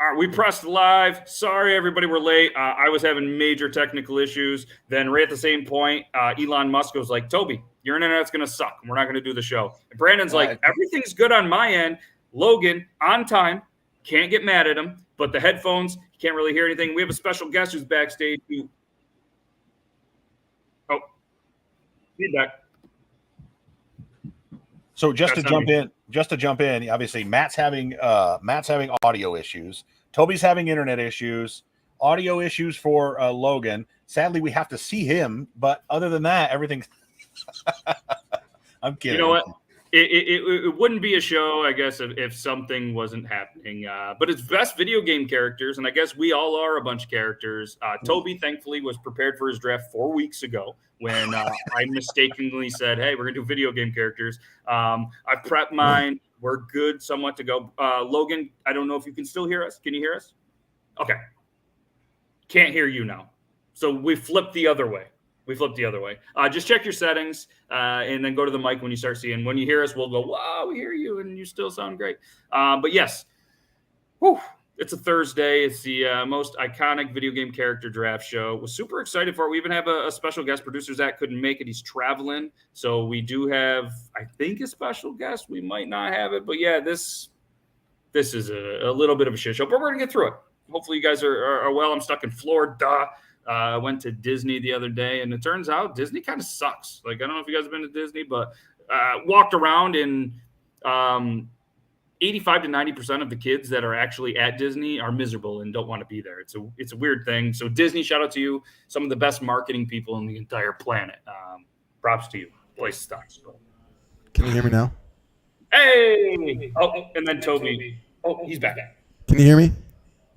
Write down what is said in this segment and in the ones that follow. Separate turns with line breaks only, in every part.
All right, we pressed live. Sorry, everybody, we're late. I was having major technical issues. Then right at the same point, Elon Musk was like, Toby, your internet's going to suck. And we're not going to do the show. And Brandon's like, everything's good on my end. Logan, on time. Can't get mad at him. But the headphones, you can't really hear anything. We have a special guest who's backstage. Feedback.
So just to jump in, obviously Matt's having audio issues. Toby's having internet issues, audio issues for Logan. Sadly, we have to see him, but other than that, everything's. I'm kidding.
You know what? It wouldn't be a show, I guess, if something wasn't happening. But it's best video game characters, and I guess we all are a bunch of characters. Toby, thankfully, was prepared for his draft 4 weeks ago when I mistakenly said, hey, we're going to do video game characters. I prepped mine. We're good somewhat to go. Logan, I don't know if you can still hear us. Can you hear us? Okay. Can't hear you now. So we flipped the other way. Just check your settings and then go to the mic when you start seeing. When you hear us, we'll go, wow, we hear you, and you still sound great. But yes, it's a Thursday. It's the most iconic video game character draft show. We're super excited for it. We even have a special guest. Producer Zach couldn't make it. He's traveling. So we do have, I think, a special guest. We might not have it. But, yeah, this is a little bit of a shit show. But we're going to get through it. Hopefully you guys are well. I'm stuck in Florida. I went to Disney the other day, and it turns out Disney kind of sucks. Like, I don't know if you guys have been to Disney, but walked around, and 85 to 90% of the kids that are actually at Disney are miserable and don't want to be there. It's a weird thing. So Disney, shout out to you. Some of the best marketing people on the entire planet. Props to you. Place stocks.
Can you hear me now?
Hey! Oh, and then Toby. Oh, he's back.
Can you hear me?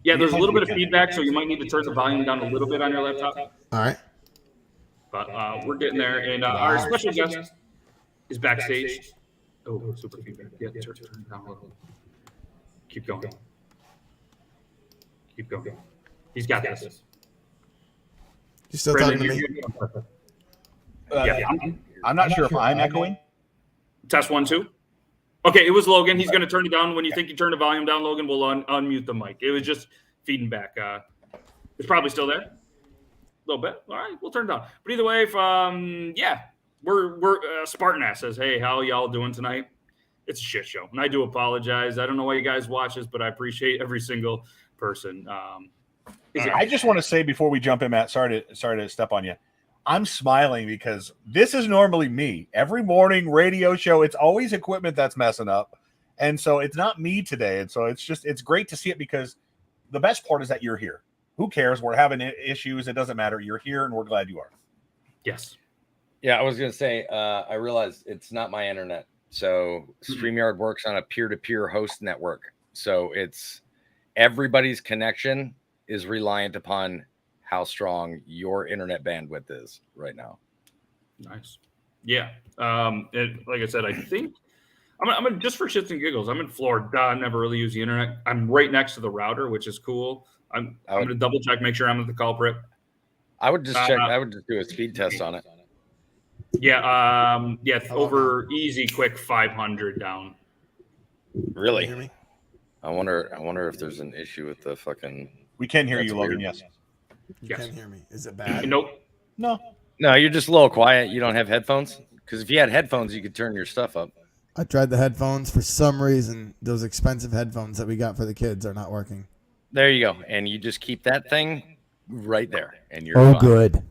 Yeah, there's a little bit of feedback, so you might need to turn the volume down a little bit on your laptop.
All right.
But we're getting there. And our special guest is backstage. Oh, super feedback. Yeah, turn it down a little. Keep going. He's got this.
You still
Brandon,
talking to me?
Yeah.
I'm not sure if I'm echoing.
Test 1, 2. Okay, it was Logan. He's going to turn it down. When you think you turn the volume down, Logan will unmute the mic. It was just feeding back. It's probably still there. A little bit. All right, we'll turn it down. But either way, we're Spartan Ass says, hey, how y'all doing tonight? It's a shit show. And I do apologize. I don't know why you guys watch this, but I appreciate every single person.
I just want to say before we jump in, Matt, sorry to step on you. I'm smiling because this is normally me. Every morning radio show, it's always equipment that's messing up. And so it's not me today. And so it's great to see it because the best part is that you're here. Who cares? We're having issues. It doesn't matter. You're here and we're glad you are.
Yes.
Yeah, I was going to say, I realized it's not my internet. So StreamYard works on a peer-to-peer host network. So it's everybody's connection is reliant upon how strong your internet bandwidth is right now.
Nice. Yeah. Like I said, I think I'm just for shits and giggles. I'm in Florida. I never really use the internet. I'm right next to the router, which is cool. I'm going to double check, make sure I'm not the culprit.
I would just check. I would just do a speed test on it.
Yeah. Over easy, quick 500 down.
Really?
Can you hear me?
I wonder if there's an issue with the fucking.
We can hear
That's
you, Logan.
weird.
Yes.
You can hear me. Is it bad?
Nope.
No,
you're just a little quiet. You don't have headphones? Because if you had headphones, you could turn your stuff up.
I tried the headphones. For some reason, those expensive headphones that we got for the kids are not working.
There you go. And you just keep that thing right there. And you're fine.
Good.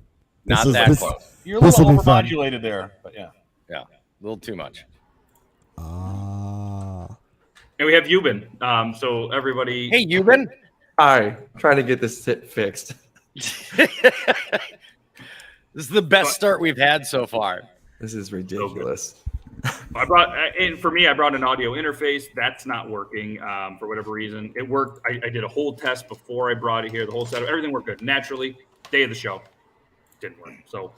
Not that close.
you're a little overmodulated there, but yeah.
Yeah, a little too much.
And we have Euban. So everybody.
Hey, Euban.
Hi, trying to get this fixed.
This is the best start we've had so far.
This is ridiculous.
I brought an audio interface. That's not working for whatever reason. It worked. I did a whole test before I brought it here. The whole setup, everything worked good. Naturally, day of the show didn't work. So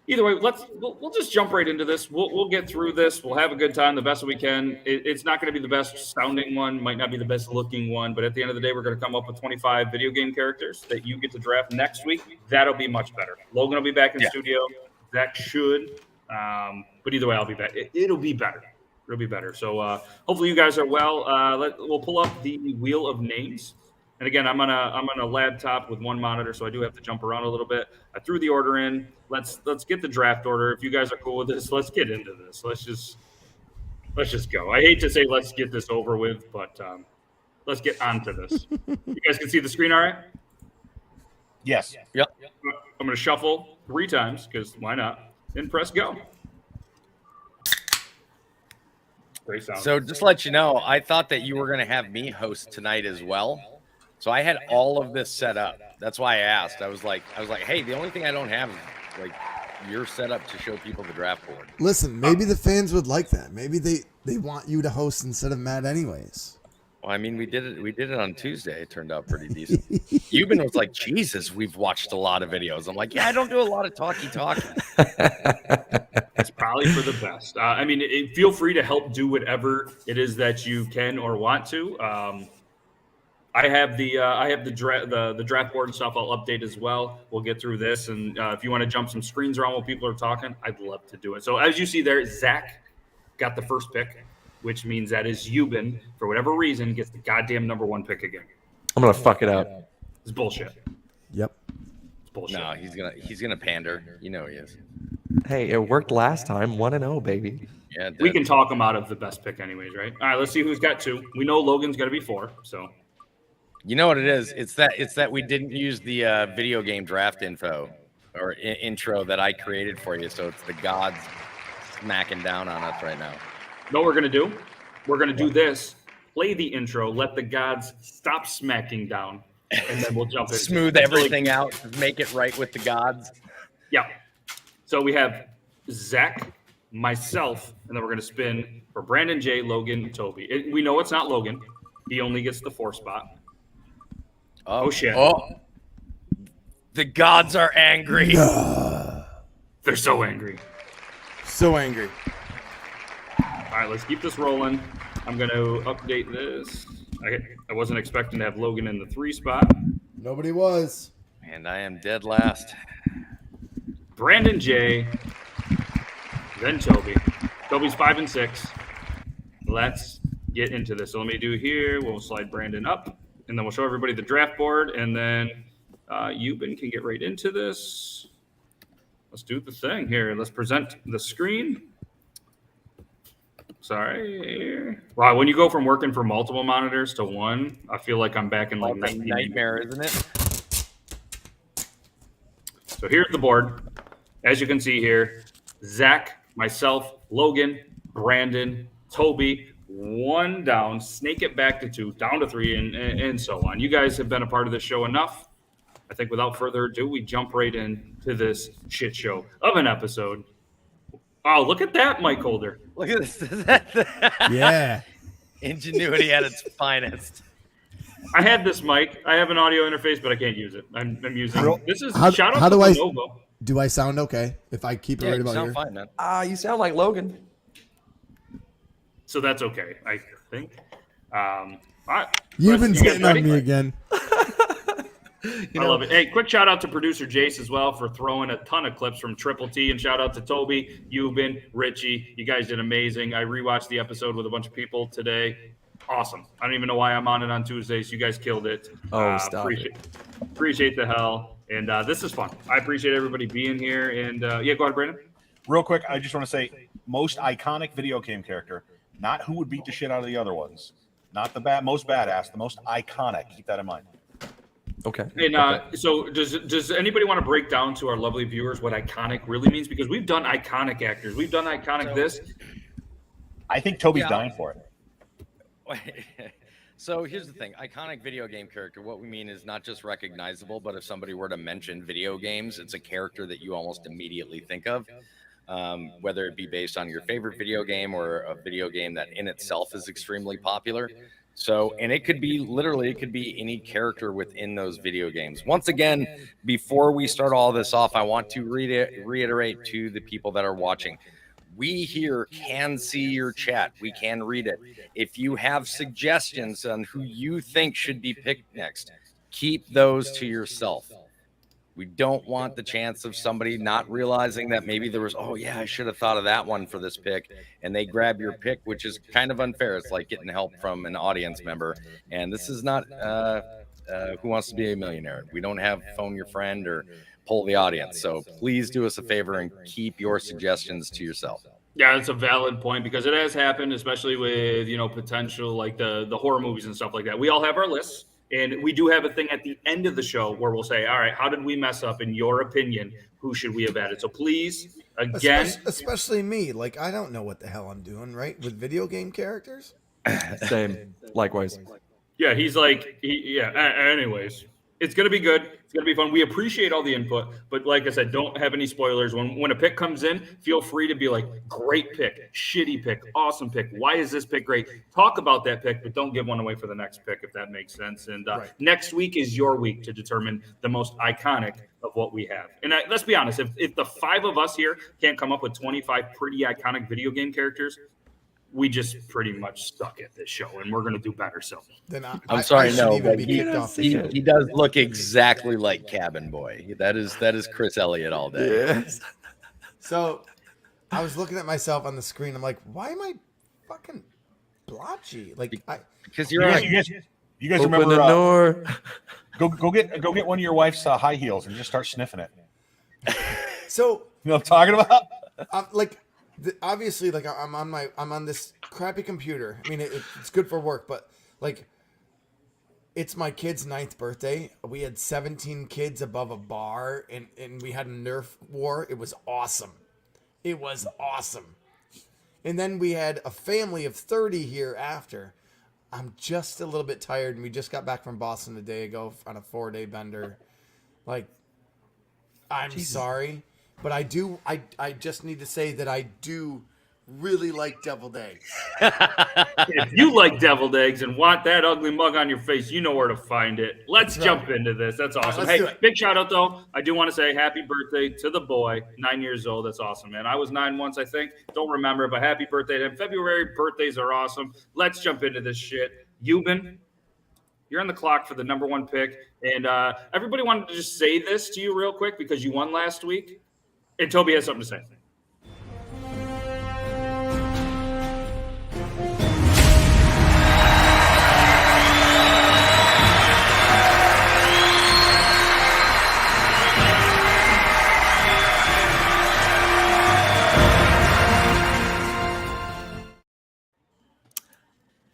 either way, we'll just jump right into this. We'll get through this. We'll have a good time the best we can. It's not going to be the best sounding one, might not be the best looking one, but at the end of the day, we're going to come up with 25 video game characters that you get to draft next week. That'll be much better. Logan will be back in studio. Zach should. But either way, I'll be back. It'll be better. It'll be better. So hopefully you guys are well. We'll pull up the wheel of names. And again, I'm on a laptop with one monitor, so I do have to jump around a little bit. I threw the order in. Let's get the draft order. If you guys are cool with this, let's get into this. Let's just go. I hate to say let's get this over with, but let's get onto this. You guys can see the screen, all right?
Yes.
Yep.
I'm going to shuffle 3 times because why not? And press go. Great sound.
So just to let you know, I thought that you were going to have me host tonight as well. So I had all of this set up. That's why I asked. I was like, hey, the only thing I don't have is like your setup to show people the draft board.
Listen, maybe the fans would like that. Maybe they want you to host instead of Matt anyways.
Well, I mean, we did it on Tuesday. It turned out pretty decent. Euban was like, Jesus, we've watched a lot of videos. I'm like, yeah, I don't do a lot of talking.
It's probably for the best. I mean, feel free to help do whatever it is that you can or want to. I have the draft board and stuff. I'll update as well. We'll get through this, and if you want to jump some screens around while people are talking, I'd love to do it. So as you see there, Zach got the first pick, which means that is Euban, for whatever reason, gets the goddamn number 1 pick again.
I'm gonna fuck it up.
It's bullshit.
Yep.
It's bullshit.
No, he's gonna pander. You know he is.
Hey, it worked last time. 1-0, baby.
Yeah, it
We
did.
can talk him out of the best pick anyways, right? All right, let's see who's got 2. We know Logan's got to be 4, so.
You know what it is? It's that we didn't use the video game draft info or intro that I created for you. So it's the gods smacking down on us right now.
Know what we're going to do? We're going to do this, play the intro, let the gods stop smacking down, and then we'll jump in.
Smooth everything out, make it right with the gods.
Yeah. So we have Zach, myself, and then we're going to spin for Brandon J, Logan, and Toby. We know it's not Logan. He only gets the 4 spot. Oh, shit.
Oh, the gods are angry.
They're so angry.
So angry.
All right, let's keep this rolling. I'm going to update this. I wasn't expecting to have Logan in the 3 spot.
Nobody was.
And I am dead last.
Brandon J, then Toby. Toby's 5 and 6. Let's get into this. So let me do here. We'll slide Brandon up, and then we'll show everybody the draft board, and then Euban can get right into this. Let's do the thing here. Let's present the screen. Sorry. Wow, when you go from working for multiple monitors to one, I feel like I'm back in like
Nightmare, isn't it?
So here's the board. As you can see here, Zach, myself, Logan, Brandon, Toby, 1 down, snake it back to 2, down to 3, and so on. You guys have been a part of this show enough. I think without further ado, we jump right into this shit show of an episode. Oh, look at that mic holder.
Look at this.
Yeah.
Ingenuity at its finest.
I had this mic. I have an audio interface, but I can't use it. I'm using this is
How
shout out
do
to
I-
Lenovo.
Do I sound okay if I keep it right
You
about
sound
here?
fine, man.
You sound like Logan.
So that's okay, I think. All right.
You've been
You guys
sitting on
ready?
me again.
I love it. Hey, quick shout out to producer Jace as well for throwing a ton of clips from Triple T, and shout out to Toby, Euban, Richie. You guys did amazing. I rewatched the episode with a bunch of people today. Awesome. I don't even know why I'm on it on Tuesdays. You guys killed it.
Stop
Appreciate the hell. And this is fun. I appreciate everybody being here. And yeah, go ahead, Brandon.
Real quick, I just want to say most iconic video game character, not who would beat the shit out of the other ones, not the most badass, the most iconic. Keep that in mind.
Okay.
And so does anybody want to break down to our lovely viewers what iconic really means? Because we've done iconic actors. We've done iconic this.
I think Toby's dying for it.
So here's the thing. Iconic video game character, what we mean is not just recognizable, but if somebody were to mention video games, it's a character that you almost immediately think of, whether it be based on your favorite video game or a video game that in itself is extremely popular. So, and it could be any character within those video games. Once again, before we start all this off, I want to reiterate to the people that are watching. We here can see your chat. We can read it. If you have suggestions on who you think should be picked next, keep those to yourself. We don't want the chance of somebody not realizing that maybe there was, oh yeah, I should have thought of that one for this pick, and they grab your pick, which is kind of unfair. It's like getting help from an audience member, and this is not Who Wants to Be a Millionaire. We don't have phone your friend or poll the audience. So please do us a favor and keep your suggestions to yourself.
Yeah, it's a valid point because it has happened, especially with potential like the horror movies and stuff like that. We all have our lists. And we do have a thing at the end of the show where we'll say, all right, how did we mess up? In your opinion, who should we have added? So please, again.
Especially me. Like, I don't know what the hell I'm doing, right? With video game characters?
Same. Likewise.
Yeah, he's like, anyways. It's going to be good. It's going to be fun. We appreciate all the input. But like I said, don't have any spoilers. When a pick comes in, feel free to be like, great pick, shitty pick, awesome pick. Why is this pick great? Talk about that pick, but don't give one away for the next pick, if that makes sense. And next week is your week to determine the most iconic of what we have. And let's be honest, if the 5 of us here can't come up with 25 pretty iconic video game characters, we just pretty much suck at this show, and we're going to do better. So
then
I'm sorry, no, but
he
he does look exactly like Cabin Boy. That is Chris Elliott all day.
Yes.
So I was looking at myself on the screen. I'm like, why am I fucking blotchy? Like,
Because you're
you guys
Open
remember?
the door.
Go get one of your wife's high heels and just start sniffing it.
so
You know what I'm talking about?
obviously, like I'm on this crappy computer. I mean, it's good for work, but like, it's my kid's 9th birthday. We had 17 kids above a bar, and we had a Nerf war. It was awesome. It was awesome. And then we had a family of 30 here after. I'm just a little bit tired, and we just got back from Boston a day ago on a 4-day bender. Like, I'm sorry. But I just need to say that I do really like deviled eggs.
if you like deviled eggs and want that ugly mug on your face, you know where to find it. Let's jump into this. That's awesome.
let's do
Hey,
it.
big shout out, though. I do want to say happy birthday to the boy, 9 years old. That's awesome, man. I was 9 once, I think. Don't remember, but happy birthday to him. February birthdays are awesome. Let's jump into this shit. Euban, you're on the clock for the number 1 pick. And everybody wanted to just say this to you real quick because you won last week. And Toby has something to say.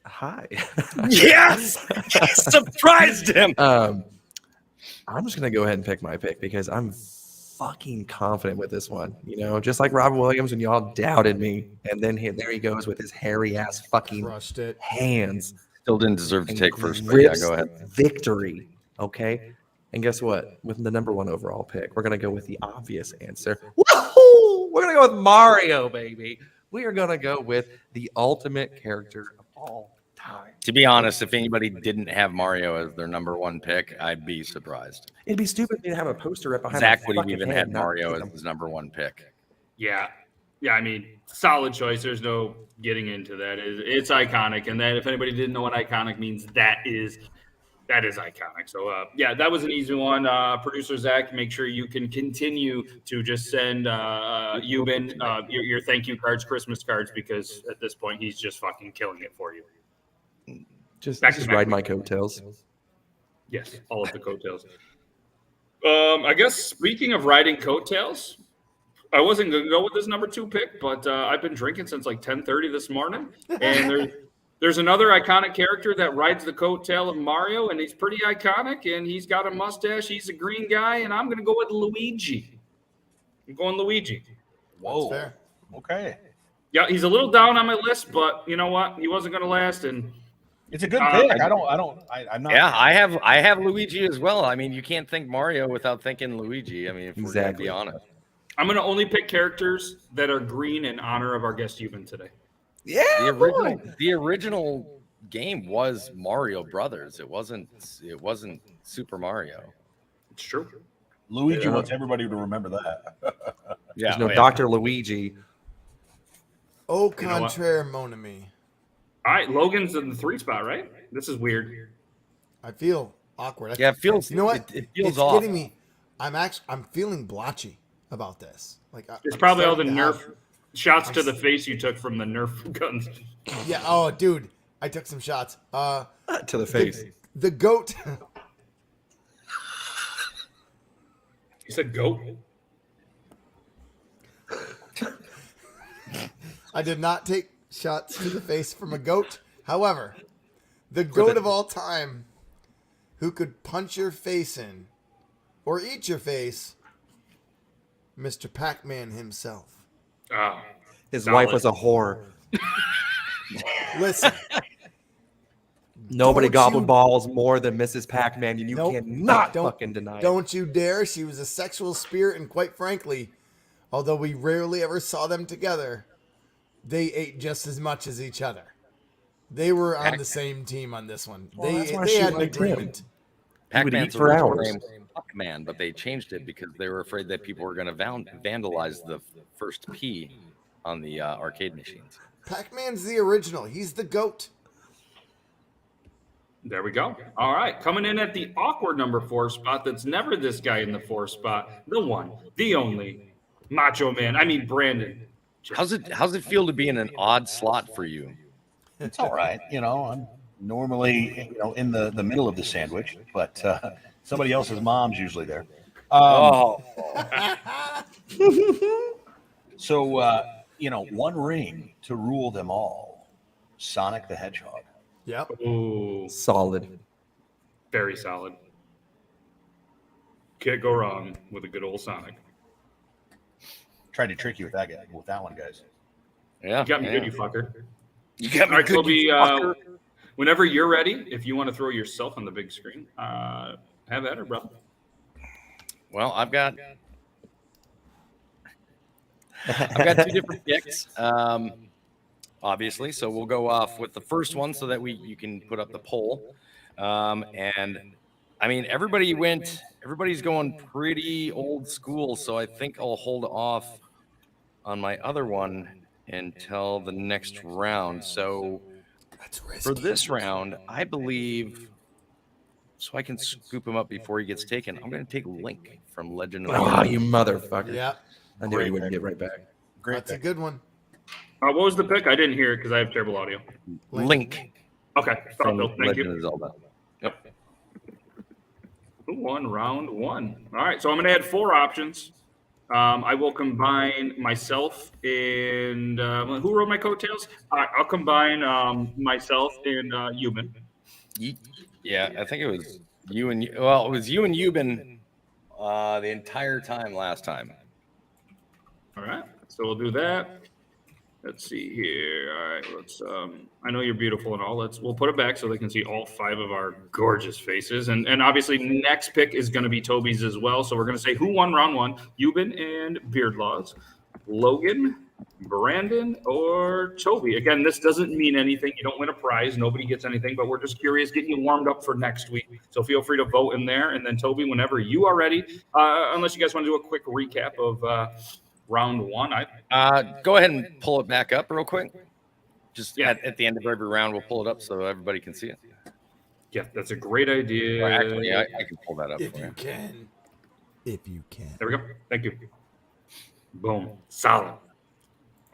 Hi.
Yes, surprised him.
I'm just gonna go ahead and pick my pick because I'm fucking confident with this one. Just like Robin Williams when y'all doubted me, and then there he goes with his hairy ass fucking
Crushed it.
hands.
Still didn't deserve to
and
take first, but yeah,
grips
go ahead.
Victory. Okay. And guess what? With the number 1 overall pick, we're gonna go with the obvious answer. Woohoo! We're gonna go with Mario, baby. We are gonna go with the ultimate character of all time.
To be honest, if anybody didn't have Mario as their number 1 pick, I'd be surprised.
It'd be stupid to have a poster right behind.
Zach
my
would have
fucking
even
head,
had
not
Mario
pick
as
him.
his number 1 pick.
Yeah. I mean, solid choice. There's no getting into that. It's iconic, and that if anybody didn't know what iconic means, that is iconic. So that was an easy one. Producer Zach, make sure you can continue to just send Euban your thank you cards, Christmas cards, because at this point he's just fucking killing it for you.
Just
Back to back
ride my
week.
coattails.
Yes, all of the coattails. I guess speaking of riding coattails, I wasn't going to go with this number 2 pick, but I've been drinking since like 10:30 this morning, and there's another iconic character that rides the coattail of Mario, and he's pretty iconic, and he's got a mustache. He's a green guy, and I'm going to go with Luigi. I'm going Luigi.
Whoa.
That's fair.
Okay.
Yeah, he's a little down on my list, but you know what? He wasn't going to last, and
It's a good pick. I'm not.
Yeah, I have Luigi as well. I mean, you can't think Mario without thinking Luigi. I mean, if we're going to be honest.
I'm going to only pick characters that are green in honor of our guest Euban today.
Yeah,
The original game was Mario Brothers. It wasn't Super Mario.
It's true.
Luigi wants everybody to remember that.
Yeah,
There's no Dr. Luigi.
Au
You know what?
contraire, mon ami.
All right, Logan's in the 3 spot, right? This is weird.
I feel awkward.
Yeah, it feels.
You know what?
It feels
it's
off.
getting me. I'm feeling blotchy about this. Like
It's
I'm
probably all the
starting to
Nerf
have-
shots to the face you took from the Nerf guns.
Yeah. Oh, dude, I took some shots.
To the face.
The goat.
You said goat?
I did not take shots to the face from a goat. However, the goat of all time who could punch your face in or eat your face, Mr. Pac-Man himself.
Ah,
His
solid.
wife was a whore.
Listen,
Nobody
Don't
gobbled
you-
balls more than Mrs. Pac-Man, and you
Nope.
cannot
Don't-
fucking deny it.
don't you dare. She was a sexual spirit, and quite frankly, although we rarely ever saw them together, they ate just as much as each other. They were on the same team on this one.
Well, that's why
They
she
had an
liked him.
agreement.
He would
Pac-Man's
eat for
original
hours.
name was Pac-Man, but they changed it because they were afraid that people were going to vandalize the first P on the arcade machines.
Pac-Man's the original. He's the goat.
There we go. All right. Coming in at the awkward number 4 spot, that's never this guy in the 4 spot. The one, the only, Macho Man. I mean, Brandon.
How's it feel to be in an odd slot for you?
It's all right. I'm normally, in the middle of the sandwich, but somebody else's mom's usually there. So, one ring to rule them all. Sonic the Hedgehog.
Yep.
Ooh,
Solid.
very solid. Can't go wrong with a good old Sonic.
Tried to trick you with that one, guys.
Yeah,
You got me
yeah.
good, you fucker.
You got
All
me
right,
good,
Kobe,
you fucker.
whenever you're ready, if you want to throw yourself on the big screen, have at her, brother.
Well, I've got 2 different picks, obviously. So we'll go off with the first one so that you can put up the poll. And I mean, everybody's going pretty old school. So I think I'll hold off on my other one until the next round. So
That's risky.
for this round, I believe, so I can scoop him up before he gets taken, I'm going to take Link from Legend of
Oh,
Zelda.
you motherfucker.
Yep.
I knew you wouldn't get right back.
Great.
That's a good one.
What was the pick? I didn't hear it because I have terrible audio.
Link
Okay.
from
Bill, thank
Legend
you.
of Zelda. Yep.
Who won round 1? All right. So I'm going to add 4 options. I will combine myself and who wrote my coattails? All right, I'll combine myself and Euban.
Yeah, I think it was you and it was you and Euban the entire time last time.
All right. So we'll do that. Let's see here. All right. Let's. I know you're beautiful and all. We'll put it back so they can see all 5 of our gorgeous faces. And obviously, next pick is going to be Toby's as well. So we're going to say who won round 1: Euban and Beardlaws, Logan, Brandon, or Toby. Again, this doesn't mean anything. You don't win a prize. Nobody gets anything. But we're just curious, getting you warmed up for next week. So feel free to vote in there. And then Toby, whenever you are ready, unless you guys want to do a quick recap of round 1,
Go ahead and pull it back up real quick. Just
Yeah.
at the end of every round, we'll pull it up so everybody can see it.
Yeah, that's a great idea.
Or actually, I can pull that up
If
for
you
you.
can. If you can.
There we go. Thank you. Boom. Solid.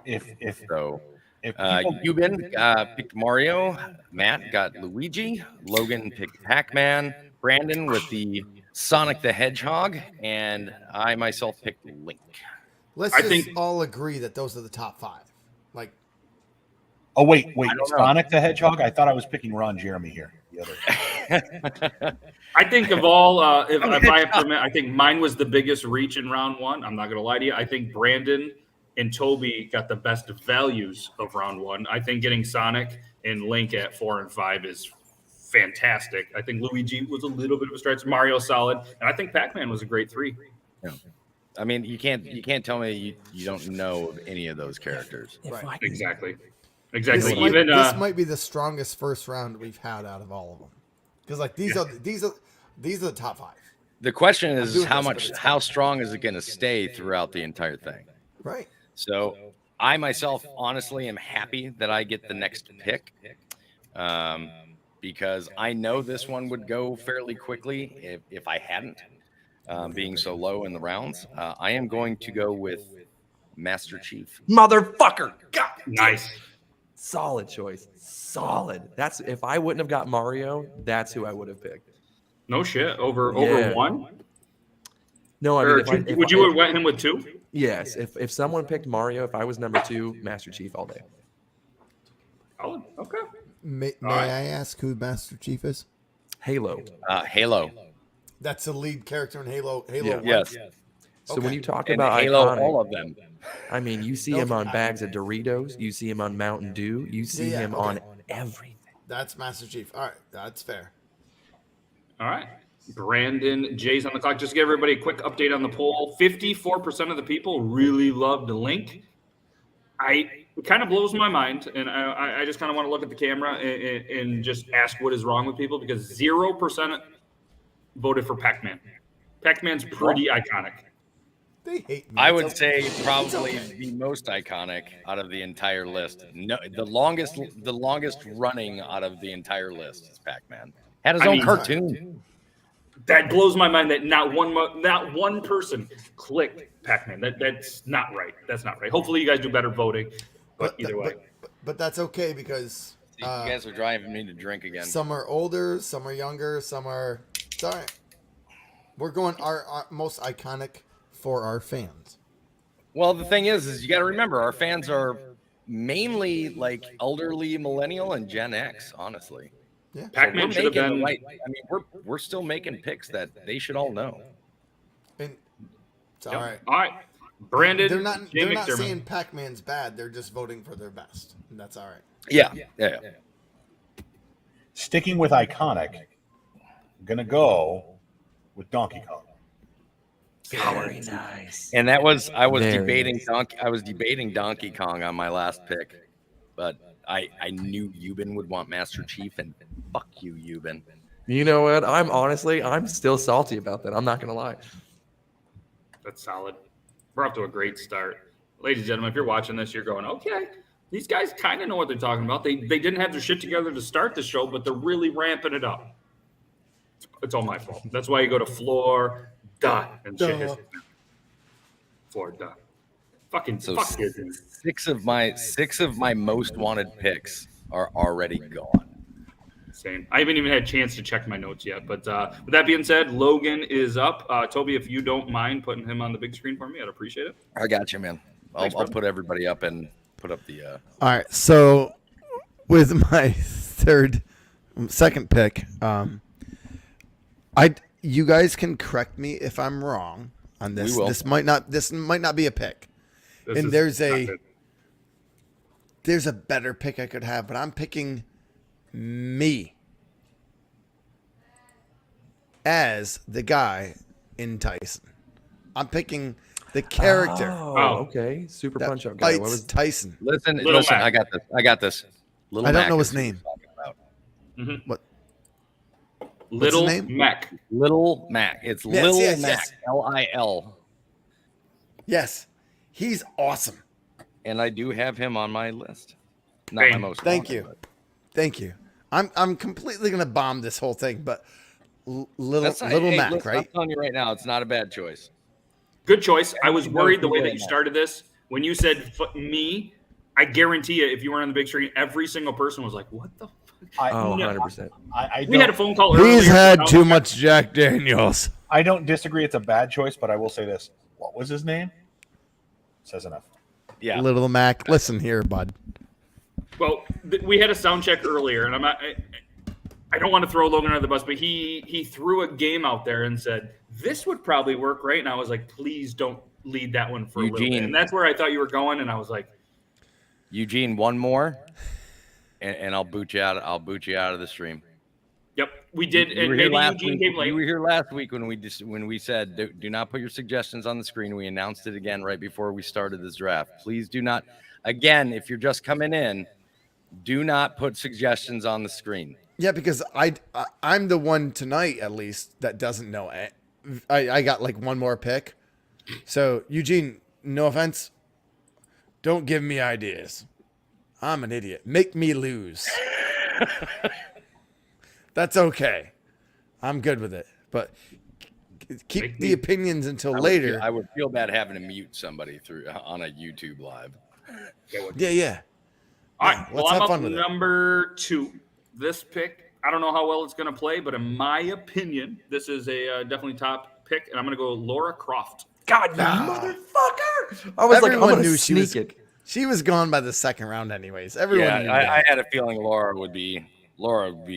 If
So
people,
Euban picked Mario, Matt got Luigi, Logan picked Pac-Man, Brandon with the Sonic the Hedgehog, and I myself picked Link.
Let's
I
just
think-
all agree that those are the top 5. Like,
oh wait,
don't know.
Sonic the Hedgehog. I thought I was picking Ron Jeremy here. The other.
I think of all, if I have to admit, I think mine was the biggest reach in round 1. I'm not going to lie to you. I think Brandon and Toby got the best values of round 1. I think getting Sonic and Link at 4 and 5 is fantastic. I think Luigi was a little bit of a stretch. Mario solid, and I think Pac-Man was a great 3.
I mean, you can't tell me you don't know of any of those characters.
right.
Exactly.
This,
Exactly.
might,
Even
this might be the strongest first round we've had out of all of them. Because like these are the top 5.
The question
I'm
is
doing
how
this, but
much,
it's
how strong is it going to stay throughout the entire thing?
Right.
So I myself honestly am happy that I get the next pick, because I know this one would go fairly quickly if I hadn't. being so low in the rounds. I am going to go with Master Chief.
Motherfucker. God.
Nice.
Solid choice. Solid. That's if I wouldn't have got Mario, that's who I would have picked.
No shit. Over
Yeah.
one?
No, I
Or
mean,
would you have went him with 2?
yes, if someone picked Mario, if I was number 2, Master Chief all day.
Oh, okay.
May
right.
I ask who Master Chief is?
Halo.
Halo.
That's the lead character in Halo. Halo.
Yeah.
1?
Yes.
So
Okay.
when you talk
And
about
Halo,
iconic,
all of them.
I mean, you see him on bags of Doritos, you see him on Mountain Dew, you see
Yeah,
him
okay.
on everything.
That's Master Chief. All right, that's fair.
All right. Brandon Jay's on the clock. Just to give everybody a quick update on the poll. 54% of the people really loved Link. It kind of blows my mind, and I just kind of want to look at the camera and just ask what is wrong with people, because 0% voted for Pac-Man. Pac-Man's pretty iconic.
They hate me.
I
It's
would
okay.
say probably the most iconic out of the entire list. No, the longest running out of the entire list is Pac-Man. Had his
I
own
mean-
cartoon.
That blows my mind that not one person clicked Pac-Man. That's not right. That's not right. Hopefully you guys do better voting, but either way.
But that's okay because
You guys are driving me to drink again.
some are older, some are younger, some are. It's all right. We're going our most iconic for our fans.
Well, the thing is you got to remember our fans are mainly like elderly millennial and Gen X, honestly.
Yeah.
Pac-Man
We're
should have
making the
been
right. I mean, we're still making picks that they should all know.
And it's all
Yep.
right.
All right. Brandon,
They're not
Jay
they're not
McDermott.
saying Pac-Man's bad. They're just voting for their best. And that's all right.
Yeah.
Sticking with iconic, I'm gonna go with Donkey Kong.
Very nice.
And I was
Very
debating
nice.
Donkey Kong on my last pick, but I knew Euban would want Master Chief, and fuck you, Euban.
You know what? I'm still salty about that. I'm not gonna lie.
That's solid. We're off to a great start. Ladies and gentlemen, if you're watching this, you're going, okay, these guys kind of know what they're talking about. They didn't have their shit together to start the show, but they're really ramping it up. It's all my fault. That's why you go to floor, done, and shit hits the fan. Floor, done. Fucking
So
fuck Disney.
six of my most wanted picks are already gone.
Same. I haven't even had a chance to check my notes yet. But with that being said, Logan is up. Toby, if you don't mind putting him on the big screen for me, I'd appreciate it.
I got you, man. I'll
Thanks, brother.
put everybody up and put up the.
All right. So with my second pick, you guys can correct me if I'm wrong on this.
We will.
This might not be a pick.
This
And
is
there's
not
there's
good.
a better pick I could have, but I'm picking me as the guy in Tyson. I'm picking the character
Oh, okay. Super
that
Punch Out guy. What
fights
was
Tyson.
Listen,
Little Mac.
I got this. Little
I don't
Mac
know
is
his
who
name.
we're talking about.
What?
Little
his name?
Mac.
Little Mac. It's
Yes,
Lil
yes,
Mac.
yes.
Lil.
Yes, he's awesome.
And I do have him on my list. Not my
Bang.
most.
Thank
wanted,
you.
but
Thank you. I'm completely gonna bomb this whole thing, but little
that's not-
little
hey,
Mac,
listen, I'm
right?
telling you right now, it's not a bad choice.
Good choice. I was
Everybody knows
worried the
who
way
Little
that you
Mac.
started this. When you said me, I guarantee you, if you were on the big screen, every single person was like, what the fuck?
Oh,
No.
100%.
We had a phone call earlier.
He's had
I was
too
like,
much Jack Daniels.
I don't disagree. It's a bad choice, but I will say this: what was his name? Says enough.
Yeah.
Little Mac, listen here, bud.
Well, we had a sound check earlier, and I don't want to throw Logan under the bus, but he threw a game out there and said, this would probably work, right? And I was like, please don't lead that one for a little bit.
Eugene.
And that's where I thought you were going, and I was like,
Eugene, one more, and I'll boot you out. I'll boot you out of the stream.
yep, we did.
You
And
were here
maybe
last
Eugene
week.
came late.
You were here last week when we said do not put your suggestions on the screen. We announced it again right before we started this draft. Please do not. Again, if you're just coming in, do not put suggestions on the screen.
Yeah, because I'm the one tonight at least that doesn't know it. I got like one more pick. So Eugene, no offense, don't give me ideas. I'm an idiot. Make me lose. That's okay. I'm good with it. But keep the opinions until
I
later.
I would feel bad having to mute somebody on a YouTube live.
Yeah.
All right. Well,
let's
I'm
have
up
fun with it.
number 2. This pick, I don't know how well it's going to play, but in my opinion, this is a definitely top pick, and I'm going to go Laura Croft.
God, you motherfucker! I was like, I'm
Everyone
gonna
knew
sneak it.
she was gone by the second round, anyways. Everyone knew
Yeah, I
that.
had a feeling Laura would be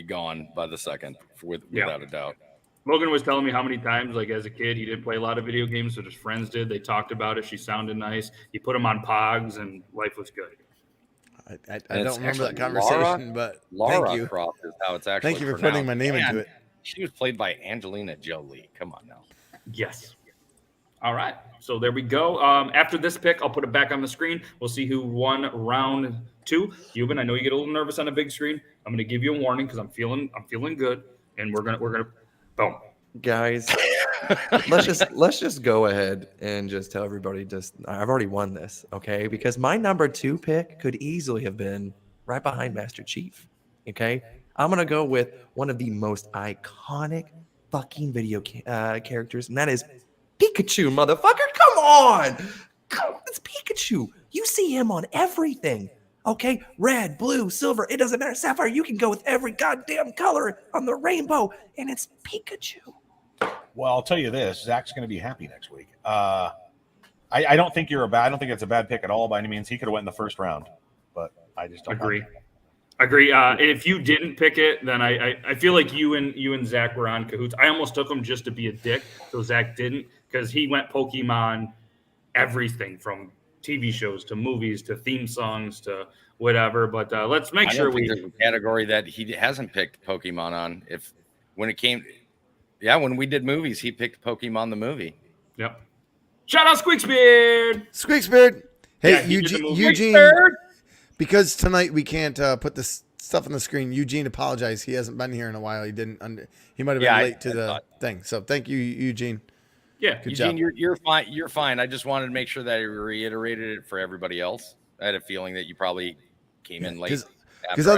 gone by the second, without a doubt.
Logan was telling me how many times, like as a kid, he didn't play a lot of video games, but his friends did. They talked about it. She sounded nice. He put them on Pogs, and life was good.
I
And
don't
it's
remember that
actually
conversation, but
Laura
thank you.
Croft is how it's actually
Thank you for
pronounced.
putting my name into
And
it.
She was played by Angelina Jolie. Come on now.
Yes. All right. So there we go. After this pick, I'll put it back on the screen. We'll see who won round 2. Cuban, I know you get a little nervous on a big screen. I'm going to give you a warning because I'm feeling good, and we're gonna boom.
Guys, let's just go ahead and just tell everybody I've already won this, okay? Because my number 2 pick could easily have been right behind Master Chief. Okay? I'm gonna go with one of the most iconic fucking video characters, and that is Pikachu, motherfucker. Come on! It's Pikachu. You see him on everything. Okay, red, blue, silver, it doesn't matter. Sapphire, you can go with every goddamn color on the rainbow, and it's Pikachu.
Well, I'll tell you this: Zach's going to be happy next week. I don't think I don't think it's a bad pick at all by any means. He could have went in the first round, but I just don't
Agree.
like it.
Agree. If you didn't pick it, then I feel like you and Zach were on cahoots. I almost took him just to be a dick, so Zach didn't, because he went Pokemon everything from TV shows to movies to theme songs to whatever. But let's make sure
there's a category that he hasn't picked Pokemon on. When we did movies, he picked Pokemon the movie.
Yep. Shout out Squeaksbeard.
Squeaksbeard. Hey,
Yeah, he did the movie.
Eugene.
Squeaksbeard!
Because tonight we can't put this stuff on the screen. Eugene apologized. He hasn't been here in a while. He didn't. He might have been late to the thing. So thank you, Eugene.
Yeah,
Good
Eugene,
job.
you're fine. You're fine. I just wanted to make sure that I reiterated it for everybody else. I had a feeling that you probably came in late.
Because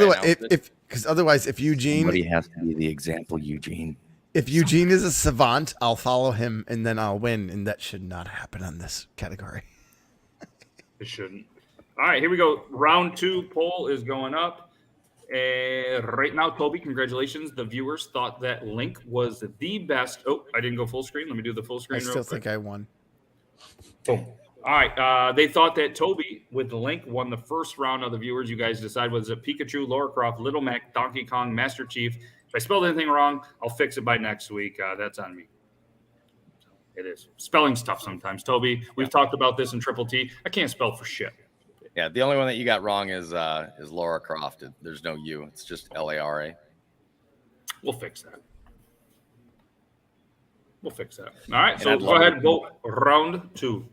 otherwise, if Eugene,
somebody has to be the example, Eugene.
If Eugene is a savant, I'll follow him and then I'll win, and that should not happen on this category.
It shouldn't. All right, here we go. Round 2 poll is going up. Right now, Toby, congratulations. The viewers thought that Link was the best. Oh, I didn't go full screen. Let me do the full screen.
I still think I won.
Boom. All right. They thought that Toby with Link won the first round of the viewers. You guys decide, was it Pikachu, Lara Croft, Little Mac, Donkey Kong, Master Chief? If I spelled anything wrong, I'll fix it by next week. That's on me. It is. Spelling stuff sometimes. Toby, we've talked about this in Triple T. I can't spell for shit.
Yeah, the only one that you got wrong is Lara Croft. There's no U. It's just Lara.
We'll fix that. All right, so go ahead and vote round 2.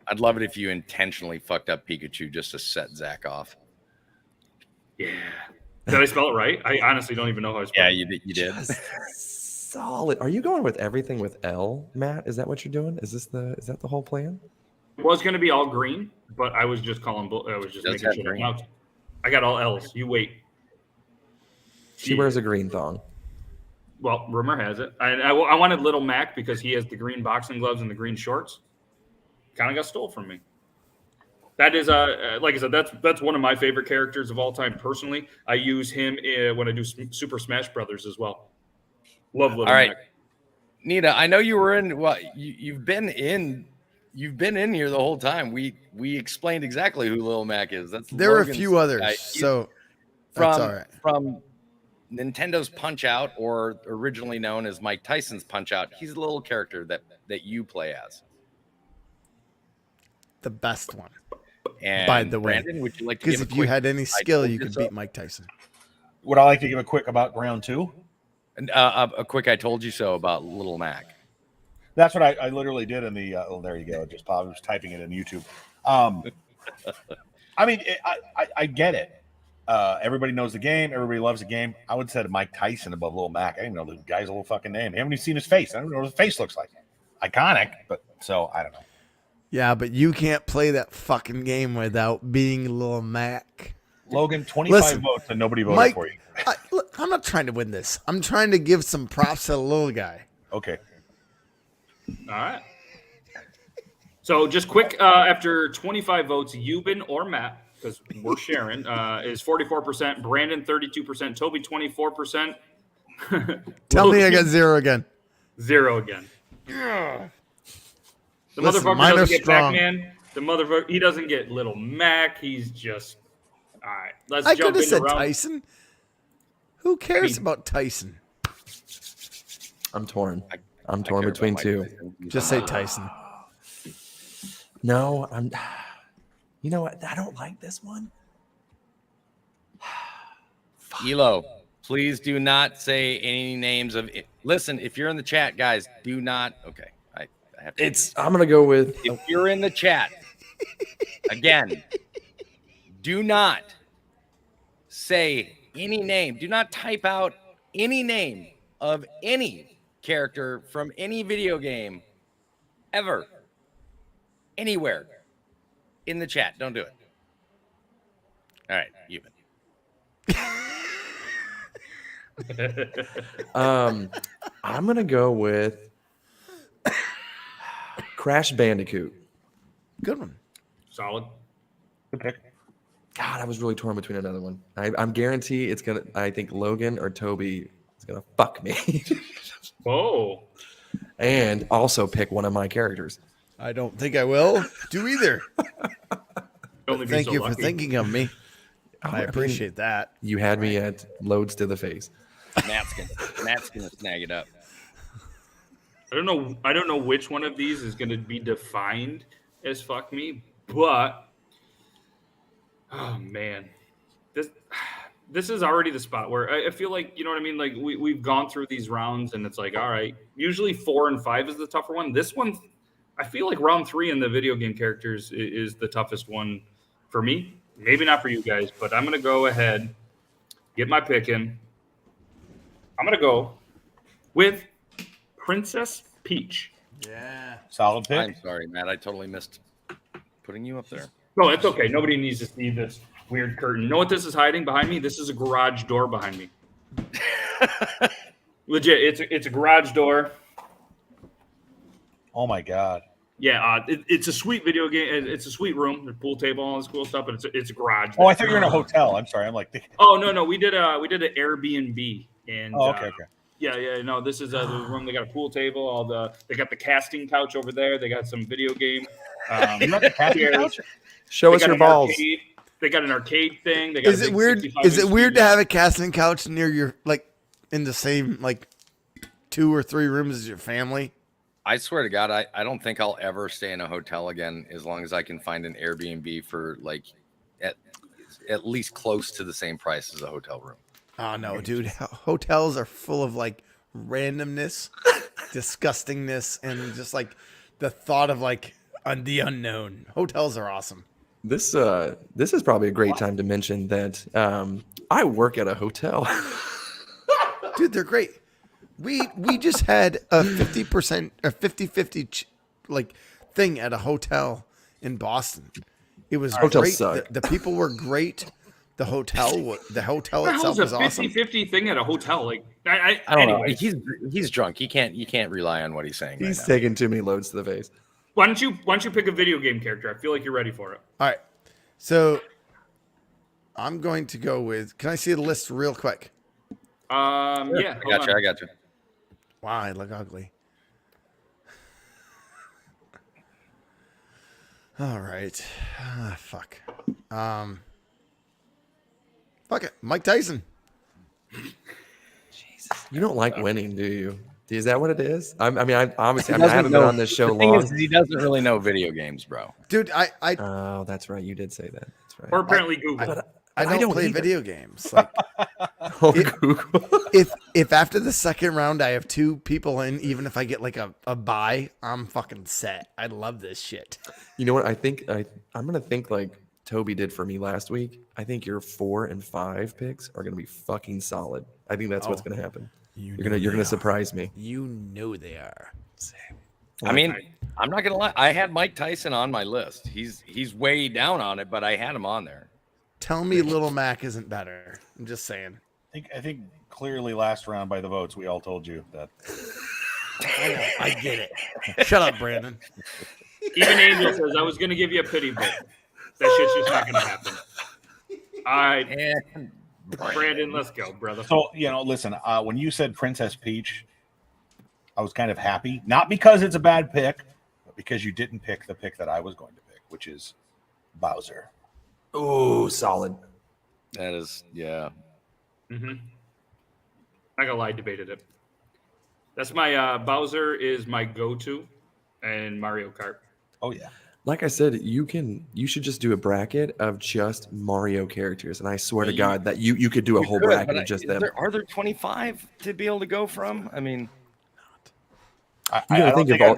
I'd love it if you intentionally fucked up Pikachu just to set Zach off.
Yeah. Did I spell it right? I honestly don't even know how I spelled it.
Yeah, you did.
Solid. Are you going with everything with L, Matt? Is that what you're doing? Is that the whole plan?
It was going to be all green, but I was just calling. I was just making sure.
Green.
I got all L's. You wait.
She wears a green thong.
Well, rumor has it. I wanted Little Mac because he has the green boxing gloves and the green shorts. Kind of got stole from me. That is, like I said, that's one of my favorite characters of all time. Personally, I use him when I do Super Smash Brothers as well. Love Little Mac.
Nita, I know you were in. Well, you've been in here the whole time. We explained exactly who Little Mac is.
There were a few others, so that's all right.
From Nintendo's Punch Out, or originally known as Mike Tyson's Punch Out, he's a little character that you play as.
The best one.
And
by the way,
Brandon, would you like to
because if you had any skill, you could beat Mike Tyson.
Would I like to give a quick about round 2?
A quick I told you so about Little Mac.
That's what I literally did in the. There you go. Just I was typing it in YouTube. I mean, I get it. Everybody knows the game. Everybody loves the game. I would say Mike Tyson above Little Mac. I didn't know the guy's little fucking name. I haven't even seen his face. I don't know what his face looks like. Iconic, but so I don't know.
Yeah, but you can't play that fucking game without being Little Mac.
Logan, 25 votes and nobody voted for you.
Look, I'm not trying to win this. I'm trying to give some props to the little guy.
Okay.
All right. So just quick, after 25 votes, Euban or Matt, because we're sharing, is 44%. Brandon 32%. Toby 24%.
Tell me I
Logan,
got 0 again.
0 again. The
Listen,
motherfucker
mine are
doesn't get
strong.
Pac-Man. The motherfucker, he doesn't get Little Mac. He's just all right. Let's
I could
jump
have
into
said
round.
Tyson. Who cares
mean-
about Tyson?
I'm torn. I'm
I
torn
care
between
about
two.
Mike Tyson.
Just say Tyson.
No, I'm. You know what? I don't like this one.
Elo, please do not say any names of it. Listen, if you're in the chat, guys, do not. Okay, I have to.
I'm gonna go with.
If you're in the chat, again, do not say any name. Do not type out any name of any character from any video game ever, anywhere in the chat. Don't do it. All right, you've been.
I'm gonna go with Crash Bandicoot.
Good one.
Solid.
Good pick.
God, I was really torn between another one. I'm guarantee it's gonna. I think Logan or Toby is gonna fuck me,
Oh.
and also pick one of my characters.
I don't think I will do either.
Only be
Thank
so
you for
lucky.
thinking of me. I
mean,
appreciate that.
You had me at loads to the face.
Matt's gonna snag it up.
I don't know which one of these is going to be defined as fuck me, but oh man, this is already the spot where I feel like, you know what I mean? Like we've gone through these rounds and it's like, all right, usually 4 and 5 is the tougher one. This one, I feel like round 3 in the video game characters is the toughest one for me. Maybe not for you guys, but I'm going to go ahead, get my pick in. I'm going to go with Princess Peach.
Yeah.
Solid pick.
I'm sorry, Matt. I totally missed putting you up there.
No, it's okay. Nobody needs to see this weird curtain. You know what this is hiding behind me? This is a garage door behind me. Legit, it's a garage door.
Oh my god.
Yeah, it's a sweet video game. It's a sweet room, the pool table, all this cool stuff. But it's a garage.
Oh, I thought you were in a hotel. I'm sorry. I'm like.
Oh no, we did an Airbnb, and
Oh, okay.
yeah. No, this is the room. They got a pool table. They got the casting couch over there. They got some video game.
You got the casting
chairs.
couch?
Show
They
us
got
your
an
balls.
arcade. They got an arcade thing. They got
Is
a
it
big
weird?
65
Is it
inch
weird to
TV.
have a casting couch near your in the same 2 or 3 rooms as your family?
I swear to God, I don't think I'll ever stay in a hotel again as long as I can find an Airbnb for at least close to the same price as a hotel room.
Oh no, dude! Hotels are full of randomness, disgustingness, and just the thought of the unknown. Hotels are awesome.
This is probably a great time to mention that I work at a hotel.
Dude, they're great. We just had a 50% or 50-50 thing at a hotel in Boston. It was
Hotels
great.
suck.
The people were great. The hotel
What the
itself
hell's
was
a
awesome.
50-50 thing at a hotel?
I don't know.
Anyway,
He's drunk. You can't rely on what he's saying.
He's
right now.
taking too many loads to the face.
why don't you pick a video game character? I feel like you're ready for it.
All right. So I'm going to go with, can I see the list real quick?
Yeah,
I got you.
Wow, I look ugly. All right. Fuck. Fuck it. Mike Tyson.
You don't like winning, do you? Is that what it is? I obviously
He
I
doesn't
haven't been
know-
on this show
The thing
long.
is, he doesn't really know video games, bro.
Dude, I
Oh, that's right. You did say that. That's right.
Or apparently Google.
But
I don't play
either.
video games.
Oh,
It-
Google.
if after the second round I have 2 people in, even if I get a bye, I'm fucking set. I love this shit.
You know what? I think I'm gonna think like Toby did for me last week. I think your 4 and 5 picks are gonna be fucking solid. I think that's what's
Oh.
gonna happen.
You
You're gonna surprise me.
You know they are.
I mean, I'm not gonna lie. I had Mike Tyson on my list. He's way down on it, but I had him on there.
Tell me Little Mac isn't better. I'm just saying.
I think clearly last round by the votes, we all told you that.
I know. I get it. Shut up, Brandon.
Even Angel says, I was going to give you a pity vote. That shit's just not going to happen. All right,
And
Brandon, let's go, brother.
So, listen, when you said Princess Peach, I was kind of happy. Not because it's a bad pick, but because you didn't pick the pick that I was going to pick, which is Bowser.
Ooh, solid.
that is, yeah.
Mm-hmm. I got lie debated it. That's my Bowser is my go-to, and Mario Kart.
Oh, yeah.
Like I said, you should just do a bracket of just Mario characters, and I swear to God that you could do a whole bracket of just them.
Are there 25 to be able to go from? I mean,
You gotta think of all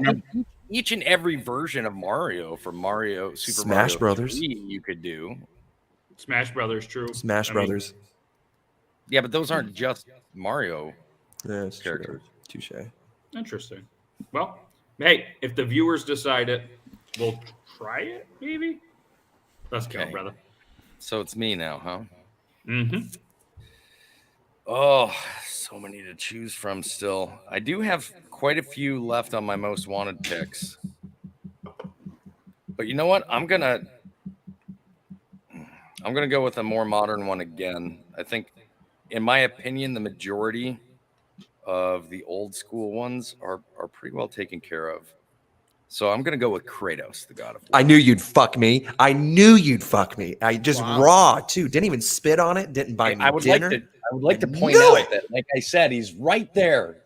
each and every version of Mario from Mario Super
Smash
Mario
Brothers.
3 you could do.
Smash Brothers, true.
Smash Brothers.
Yeah, but those aren't just Mario
Yeah, it's
characters.
true. Touche.
Interesting. Well, hey, if the viewers decide it, we'll try it, maybe? Let's go,
Okay.
brother.
So it's me now, huh?
Mm-hmm.
Oh, so many to choose from still. I do have quite a few left on my most wanted picks. But you know what? I'm gonna go with a more modern one again. I think, in my opinion, the majority of the old school ones are pretty well taken care of. So I'm gonna go with Kratos, the God of War.
I knew you'd fuck me. I just raw too. Didn't even spit on it. Didn't buy me dinner.
I would like to point
knew
out that, like I said, he's right there.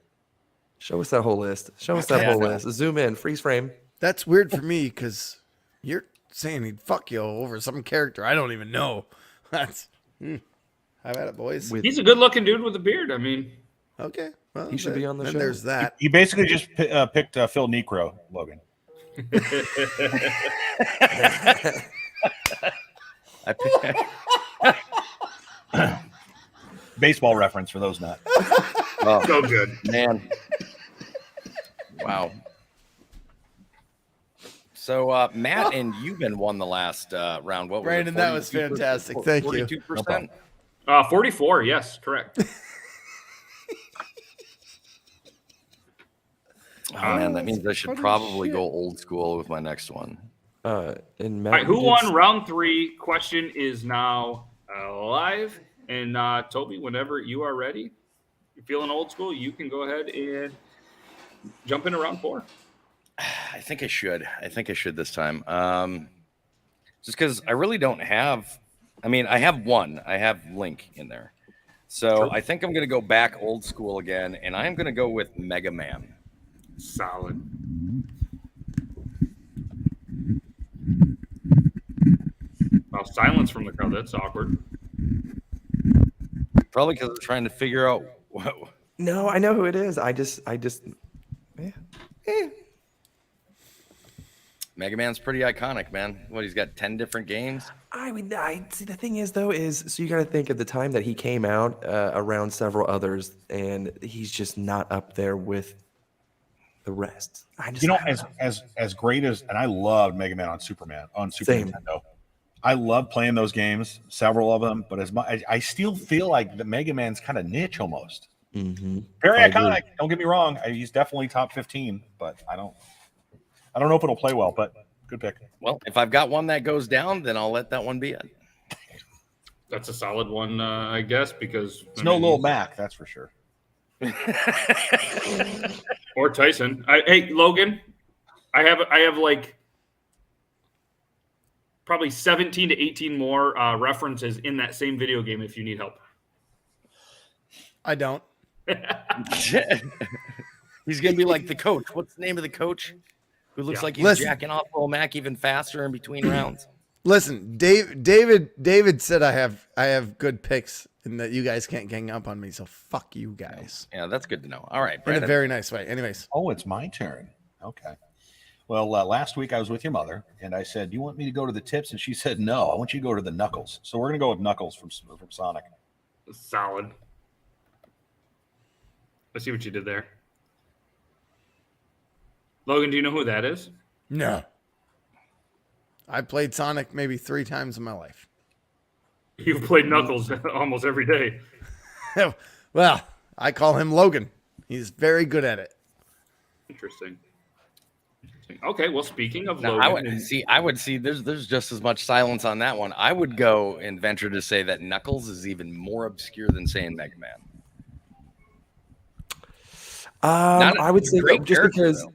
Show us that whole list. Show us that whole list. Zoom in. Freeze frame.
That's weird for me because you're saying he'd fuck you over some character I don't even know. That's I've had it, boys.
He's a good-looking dude with a beard. I mean,
Okay, well,
He should be on the
then
show.
There's that.
You basically just picked Phil Necro, Logan. Baseball reference for those not.
Oh,
so good.
man. Wow. So Matt and Euban won the last round. What was
Brandon,
it?
that was fantastic. Thank you.
42%.
44, yes, correct.
Oh man, that means I should probably go old school with my next one.
And Matt,
All right, who
you
won
did-
round 3? Question is now live. And Toby, whenever you are ready, you're feeling old school, you can go ahead and jump into round 4.
I think I should this time. Just because I really don't have. I mean, I have one. I have Link in there. So I think I'm going to go back old school again, and I'm going to go with Mega Man.
Solid. Well, silence from the crowd. That's awkward.
Probably because I'm trying to figure out. Whoa.
No, I know who it is. I just, yeah.
Mega Man's pretty iconic, man. What, he's got 10 different games?
I mean, I see. The thing is, though, so you got to think at the time that he came out around several others, and he's just not up there with the rest.
As great as, and I loved Mega Man on Super
Same.
Nintendo. I love playing those games, several of them, but I still feel like the Mega Man's kind of niche almost.
Mm-hmm.
Very
I
iconic.
agree.
Don't get me wrong. He's definitely top 15, but I don't know if it'll play well, but good pick.
Well, if I've got one that goes down, then I'll let that one be it.
That's a solid one, I guess, because
It's no Lil Mac, that's for sure.
or Tyson. Hey, Logan, I have like probably 17 to 18 more references in that same video game if you need help.
I don't.
He's going to be like the coach. What's the name of the coach who looks like he's
Listen.
jacking off Lil Mac even faster in between rounds?
Listen, David said I have good picks and that you guys can't gang up on me. So fuck you guys.
Yeah, that's good to know. All right,
In a
Brandon.
very nice way. Anyways,
Oh, it's my turn. Okay. Well, last week I was with your mother, and I said, "Do you want me to go to the tips?" And she said, "No, I want you to go to the Knuckles." So we're gonna go with Knuckles from Sonic.
Solid. Let's see what you did there. Logan, do you know who that is?
no. I played Sonic maybe 3 times in my life.
You've played Knuckles almost every day.
Well, I call him Logan. He's very good at it.
Interesting. Okay, well, speaking of
Now,
Logan,
I would see there's just as much silence on that one. I would go and venture to say that Knuckles is even more obscure than saying Mega Man.
I would say
great
just
character,
because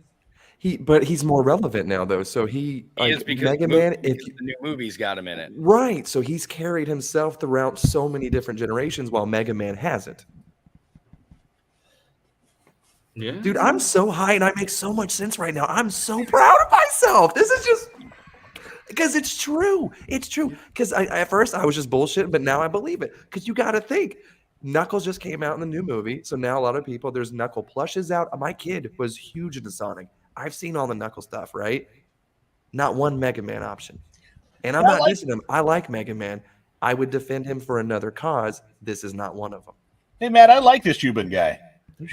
though.
but he's more relevant now though. So he like
is because
Mega Man.
the new movie's got him in it.
Right, so he's carried himself throughout so many different generations, while Mega Man hasn't.
yeah,
Dude, I'm so high and I make so much sense right now. I'm so proud of myself. This is just because it's true. It's true. Because at first I was just bullshitting, but now I believe it. Because you got to think, Knuckles just came out in the new movie, so now a lot of people there's Knuckle plushes out. My kid was huge into Sonic. I've seen all the Knuckle stuff, right? Not one Mega Man option. And I'm not dissing him. I like Mega Man. I would defend him for another cause. This is not one of them.
Hey, Matt, I like this Cuban guy.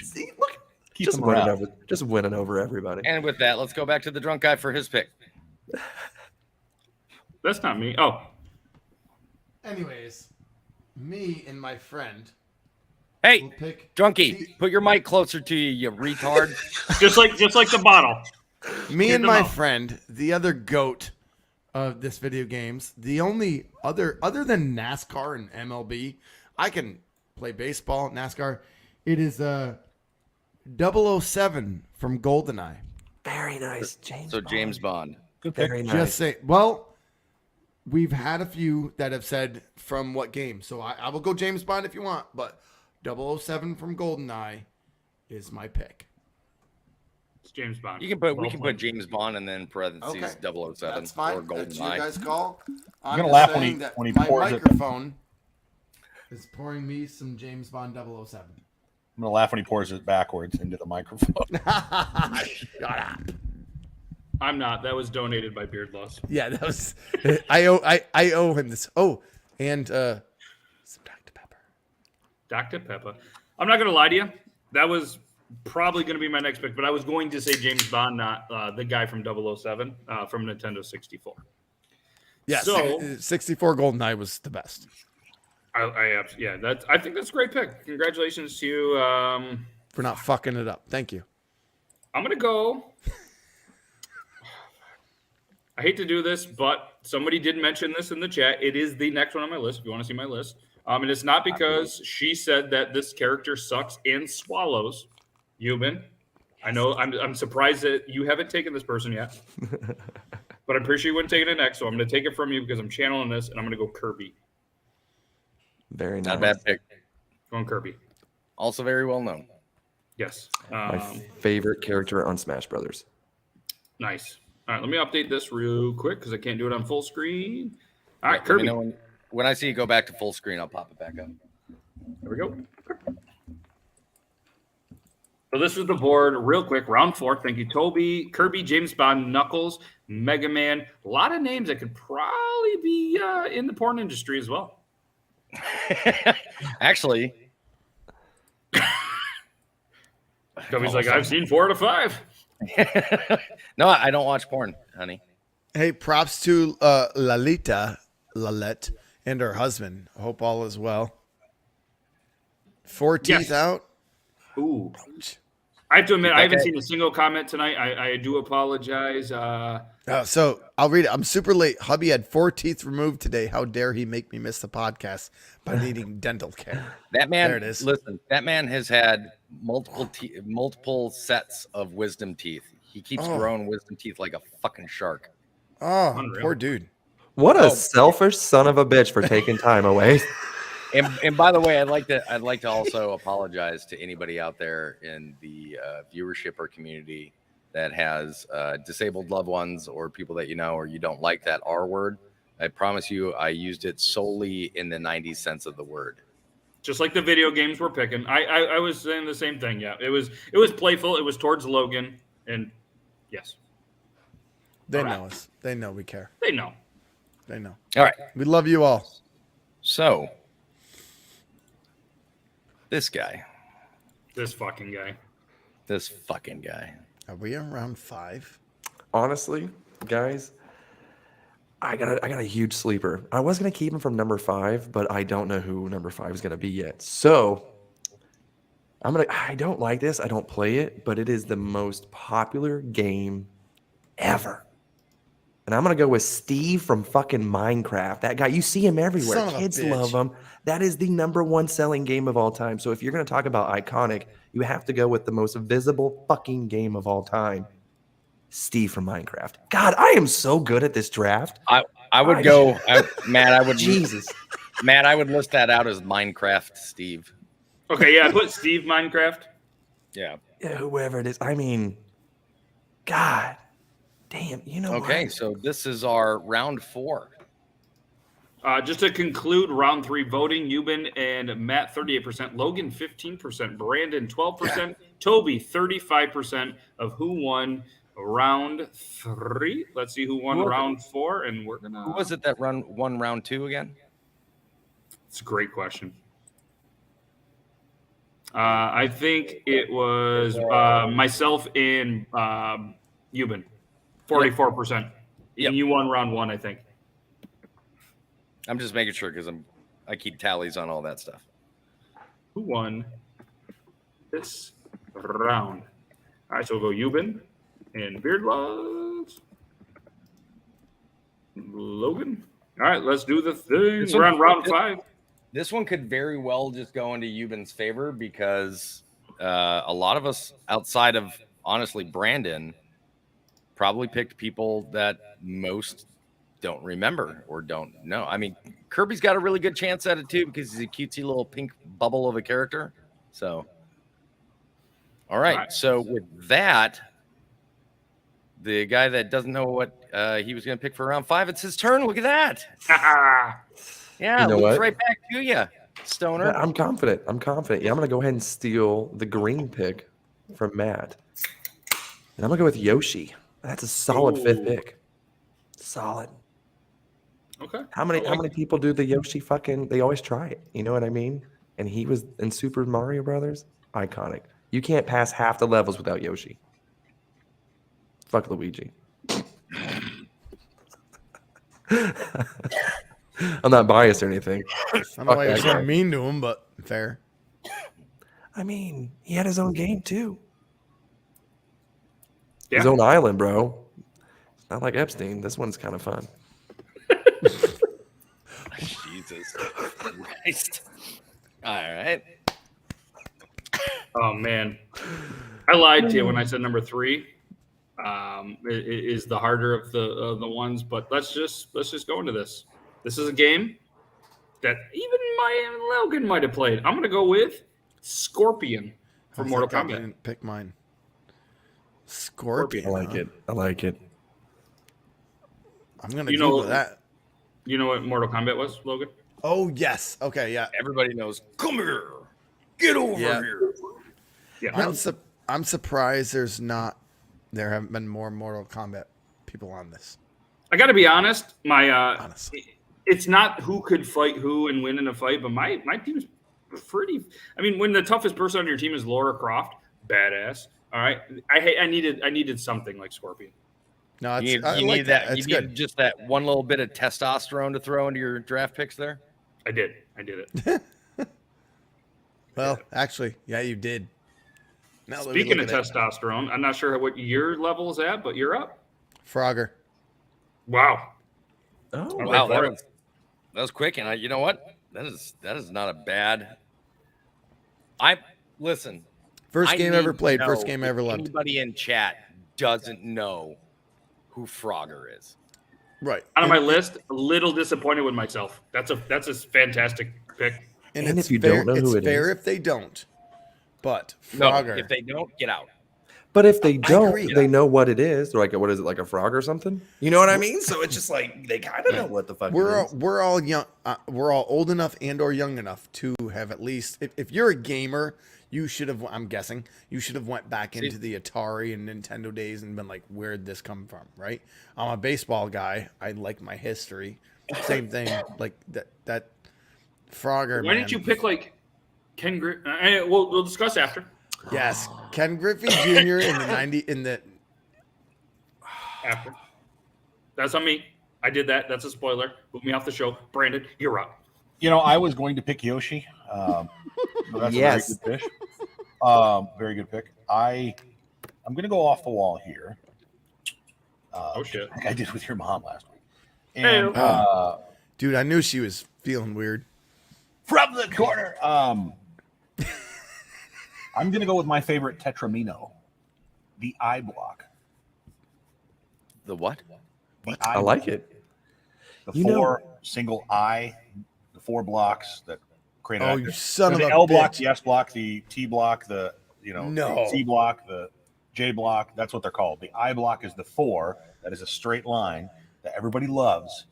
See, look,
Keep
just
him
winning
around.
winning over everybody.
And with that, let's go back to the drunk guy for his pick.
that's not me. Oh,
Anyways, me and my friend
Hey,
will pick
drunkie, put your mic closer to you, you retard.
just like the bottle.
me
Get
and
them
my
out.
friend, the other goat of this video games, the only other than NASCAR and MLB, I can play baseball, NASCAR. It is 007 from GoldenEye.
Very nice, James.
So James Bond.
Good pick.
Very nice.
Just say, well, we've had a few that have said from what game. So I will go James Bond if you want, but 007 from GoldenEye is my pick.
It's James Bond.
We can put
Well,
James Bond and then parentheses 007
That's fine.
or
That's your
GoldenEye.
guys' call. I'm
gonna
just
laugh when
saying
he-
that
when he
my
pours it.
microphone is pouring me some James Bond 007.
I'm gonna laugh when he pours it backwards into the microphone.
Shut up.
I'm not. That was donated by Beard Loss.
Yeah, that was. I owe him this. Oh, and some Dr. Pepper.
Dr. Pepper. I'm not going to lie to you. That was probably going to be my next pick, but I was going to say James Bond, not the guy from 007 from Nintendo 64.
Yeah,
So-
64 GoldenEye was the best.
I think that's a great pick. Congratulations to you.
For not fucking it up. Thank you.
I'm going to go. I hate to do this, but somebody did mention this in the chat. It is the next one on my list if you want to see my list. And it's not because she said that this character sucks and swallows. Human. I know I'm surprised that you haven't taken this person yet. But I'm pretty sure you wouldn't take it next, so I'm going to take it from you because I'm channeling this, and I'm going to go Kirby.
Very nice.
Not a bad pick.
Going Kirby.
Also very well known.
Yes.
My favorite character on Smash Brothers.
Nice. All right, let me update this real quick because I can't do it on full screen. All right,
Let me
Kirby.
know when I see you go back to full screen, I'll pop it back up.
There we go. So this is the board real quick. Round 4. Thank you, Toby, Kirby, James Bond, Knuckles, Mega Man. A lot of names that could probably be in the porn industry as well.
Actually,
Toby's like, I've seen 4 out of 5.
no, I don't watch porn, honey.
Hey, props to Lalette, and her husband. I hope all is well. 4 teeth
Yes.
out.
Ooh. I have to admit, I haven't
Okay.
seen a single comment tonight. I do apologize.
So I'll read it. I'm super late. Hubby had 4 teeth removed today. How dare he make me miss the podcast by needing dental care?
That man,
There it is.
Listen, that man has had multiple sets of wisdom teeth. He keeps growing wisdom teeth like a fucking shark.
Oh,
Unreal.
poor dude.
What a
Oh.
selfish son of a bitch for taking time away.
And by the way, I'd like to also apologize to anybody out there in the viewership or community that has disabled loved ones or people that you know or you don't like that R word. I promise you, I used it solely in the 90s sense of the word.
Just like the video games we're picking. I was saying the same thing. Yeah, it was playful. It was towards Logan, and yes,
They
All right.
know us. They know we care.
they know.
They know.
All right,
We love you all.
so this guy,
This fucking guy.
this fucking guy.
Are we around 5?
Honestly, guys, I got a huge sleeper. I was gonna keep him from number 5, but I don't know who number 5 is gonna be yet. So I don't like this. I don't play it, but it is the most popular game ever. And I'm gonna go with Steve from fucking Minecraft. That guy, you see him everywhere.
Son of a
Kids
bitch.
love him. That is the #1 selling game of all time. So if you're gonna talk about iconic, you have to go with the most visible fucking game of all time. Steve from Minecraft. God, I am so good at this draft.
I would go, Matt. I would
Jesus.
Matt. I would list that out as Minecraft Steve.
Okay, yeah, I put Steve Minecraft.
Yeah.
Yeah, whoever it is. I mean, God damn. You know
Okay,
what?
so this is our round 4.
Just to conclude round 3 voting, Euban and Matt 38%, Logan 15%, Brandon 12%, Toby 35% of who won round 3. Let's see who won round 4, and we're gonna.
Who was it that won round 2 again?
It's a great question. I think it was myself and Euban, 44%.
Yep.
And you won round 1, I think.
I'm just making sure because I keep tallies on all that stuff.
Who won this round? All right, so we'll go Euban and Beardlaws. Logan. All right, let's do the thing. We're on round 5.
This one could very well just go into Euban's favor because a lot of us outside of, honestly, Brandon probably picked people that most don't remember or don't know. I mean, Kirby's got a really good chance at it too because he's a cutesy little pink bubble of a character. So, all right. So with that, the guy that doesn't know what he was going to pick for round 5, it's his turn. Look at that. Yeah,
You know
looks
what?
right back to you, Stoner.
Yeah, I'm confident. Yeah, I'm gonna go ahead and steal the green pick from Matt. And I'm gonna go with Yoshi. That's a solid 5th pick. Solid.
Okay.
How many people do the Yoshi fucking? They always try it. You know what I mean? And he was in Super Mario Brothers. Iconic. You can't pass half the levels without Yoshi. Fuck Luigi. I'm not biased or anything.
I don't know why you're so mean to him, but fair.
I mean, he had his own game too.
Yeah.
His own island, bro. It's not like Epstein. This one's kind of fun.
Jesus Christ. All right.
Oh man, I lied to you when I said number 3. It is the harder of the ones, but let's just go into this. This is a game that even my Logan might have played. I'm gonna go with Scorpion for Mortal
I
Kombat.
didn't pick mine. Scorpion.
I like it. I like it.
I'm gonna Google that.
You know what Mortal Kombat was, Logan?
Oh yes. Okay. Yeah.
Everybody knows. Come here. Get over here.
Yeah.
I'm surprised there haven't been more Mortal Kombat people on this.
I got to be honest.
Honestly.
It's not who could fight who and win in a fight, but my team's pretty. I mean, when the toughest person on your team is Lara Croft, badass. All right, I needed something like Scorpion.
No,
You
I
need
like
that.
It's
You
good.
need just that one little bit of testosterone to throw into your draft picks there.
I did it.
Well, actually, yeah, you did. Now that we
Speaking of
look at it.
testosterone, I'm not sure what your level is at, but you're up.
Frogger.
Wow.
Oh,
Wow, that was quick, and you know what? That is not a bad. Listen.
First
I
game
need
ever
to
played.
know
First game
if
ever loved.
Anybody in chat doesn't know who Frogger is.
Right.
Out of my list, a little disappointed with myself. That's a fantastic pick.
And
And
it's
if you
fair,
don't know who
it's
it
fair
is.
if they don't. But
No,
Frogger.
if they don't, get out.
But if they don't,
agree.
they know what it is. They're like, what is it, like a frog or something? You know what I mean? So it's just like they kind of know what the fuck.
we're
it
all,
is.
we're all young. We're all old enough and or young enough to have at least. If you're a gamer, you should have. I'm guessing you should have went back into the Atari and Nintendo days and been like, where'd this come from? Right. I'm a baseball guy. I like my history. Same thing. Like that. Frogger.
Why didn't you pick like Ken Griffey? We'll discuss after.
Yes, Ken Griffey Jr. in the 90 in the.
After. That's on me. I did that. That's a spoiler. Move me off the show. Brandon, you're up.
You know, I was going to pick Yoshi. That's
Yes.
a very good fish. Very good pick. I'm going to go off the wall here.
Oh shit!
Like I did with your mom last week.
Hey-o.
And
Dude, I knew she was feeling weird.
from the corner, I'm going to go with my favorite Tetramino, the eye block.
The what?
The eye
I like
block.
it.
The
You know-
four single eye, the 4 blocks that create.
Oh, you son of
the
a
L block,
bitch.
the S block, the T block, the
No.
the C block, the J block. That's what they're called. The I block is the 4. That is a straight line that everybody loves.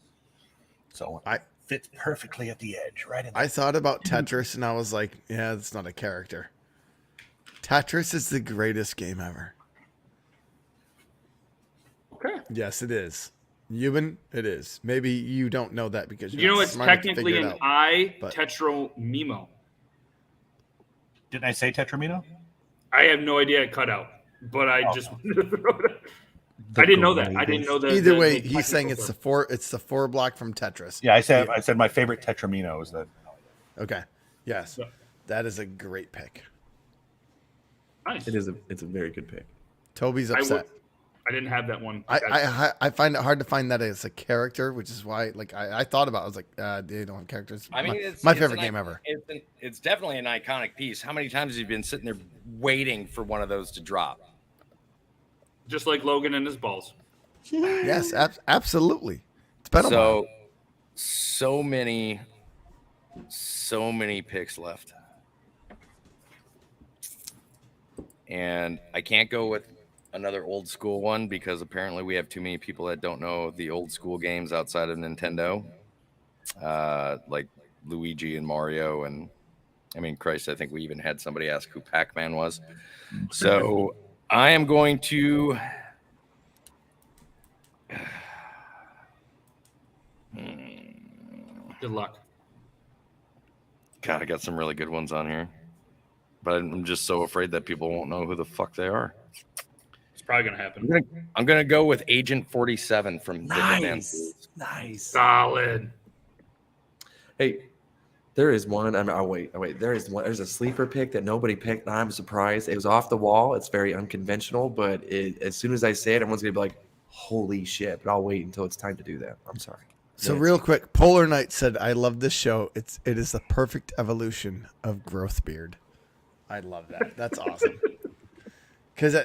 So it fits perfectly at the edge, right in there.
I thought about Tetris and I was like, yeah, that's not a character. Tetris is the greatest game ever.
Okay.
Yes, it is. Euban, it is. Maybe you don't know that because you're
You know,
not
it's
smart enough to
technically
figure it
an
out.
I
but-
Tetramino.
Didn't I say Tetramino?
I have no idea it cut out, but I
Oh.
just I didn't know that. I didn't know that.
Either way,
the
he's saying it's
technical
the 4 block from Tetris.
Yeah, I said my favorite Tetramino is that.
Okay. Yes.
Yeah.
That is a great pick.
term. Nice.
It's a very good pick.
Toby's
I
upset.
I didn't have that one.
I find it hard to find that as a character, which is why I thought about it. I was like, they don't have characters.
I mean,
my
it's
favorite
an
game ever.
It's definitely an iconic piece. How many times have you been sitting there waiting for one of those to drop?
Just like Logan and his balls.
Yes, absolutely. It's been a while.
So many picks left, and I can't go with another old school one because apparently we have too many people that don't know the old school games outside of Nintendo, like Luigi and Mario, and I mean, Christ, I think we even had somebody ask who Pac-Man was. So I am going to.
Good luck.
God, I got some really good ones on here, but I'm just so afraid that people won't know who the fuck they are.
It's probably gonna happen.
I'm gonna go with Agent 47 from the Hitman.
Nice.
Solid.
Hey, there is one. Wait. There is one. There's a sleeper pick that nobody picked. And I'm surprised. It was off the wall. It's very unconventional, but as soon as I say it, everyone's gonna be like, "Holy shit!" But I'll wait until it's time to do that. I'm sorry.
So
Yeah.
real quick, Polar Knight said, "I love this show. It is the perfect evolution of Growth Beard." I love that. That's awesome. Because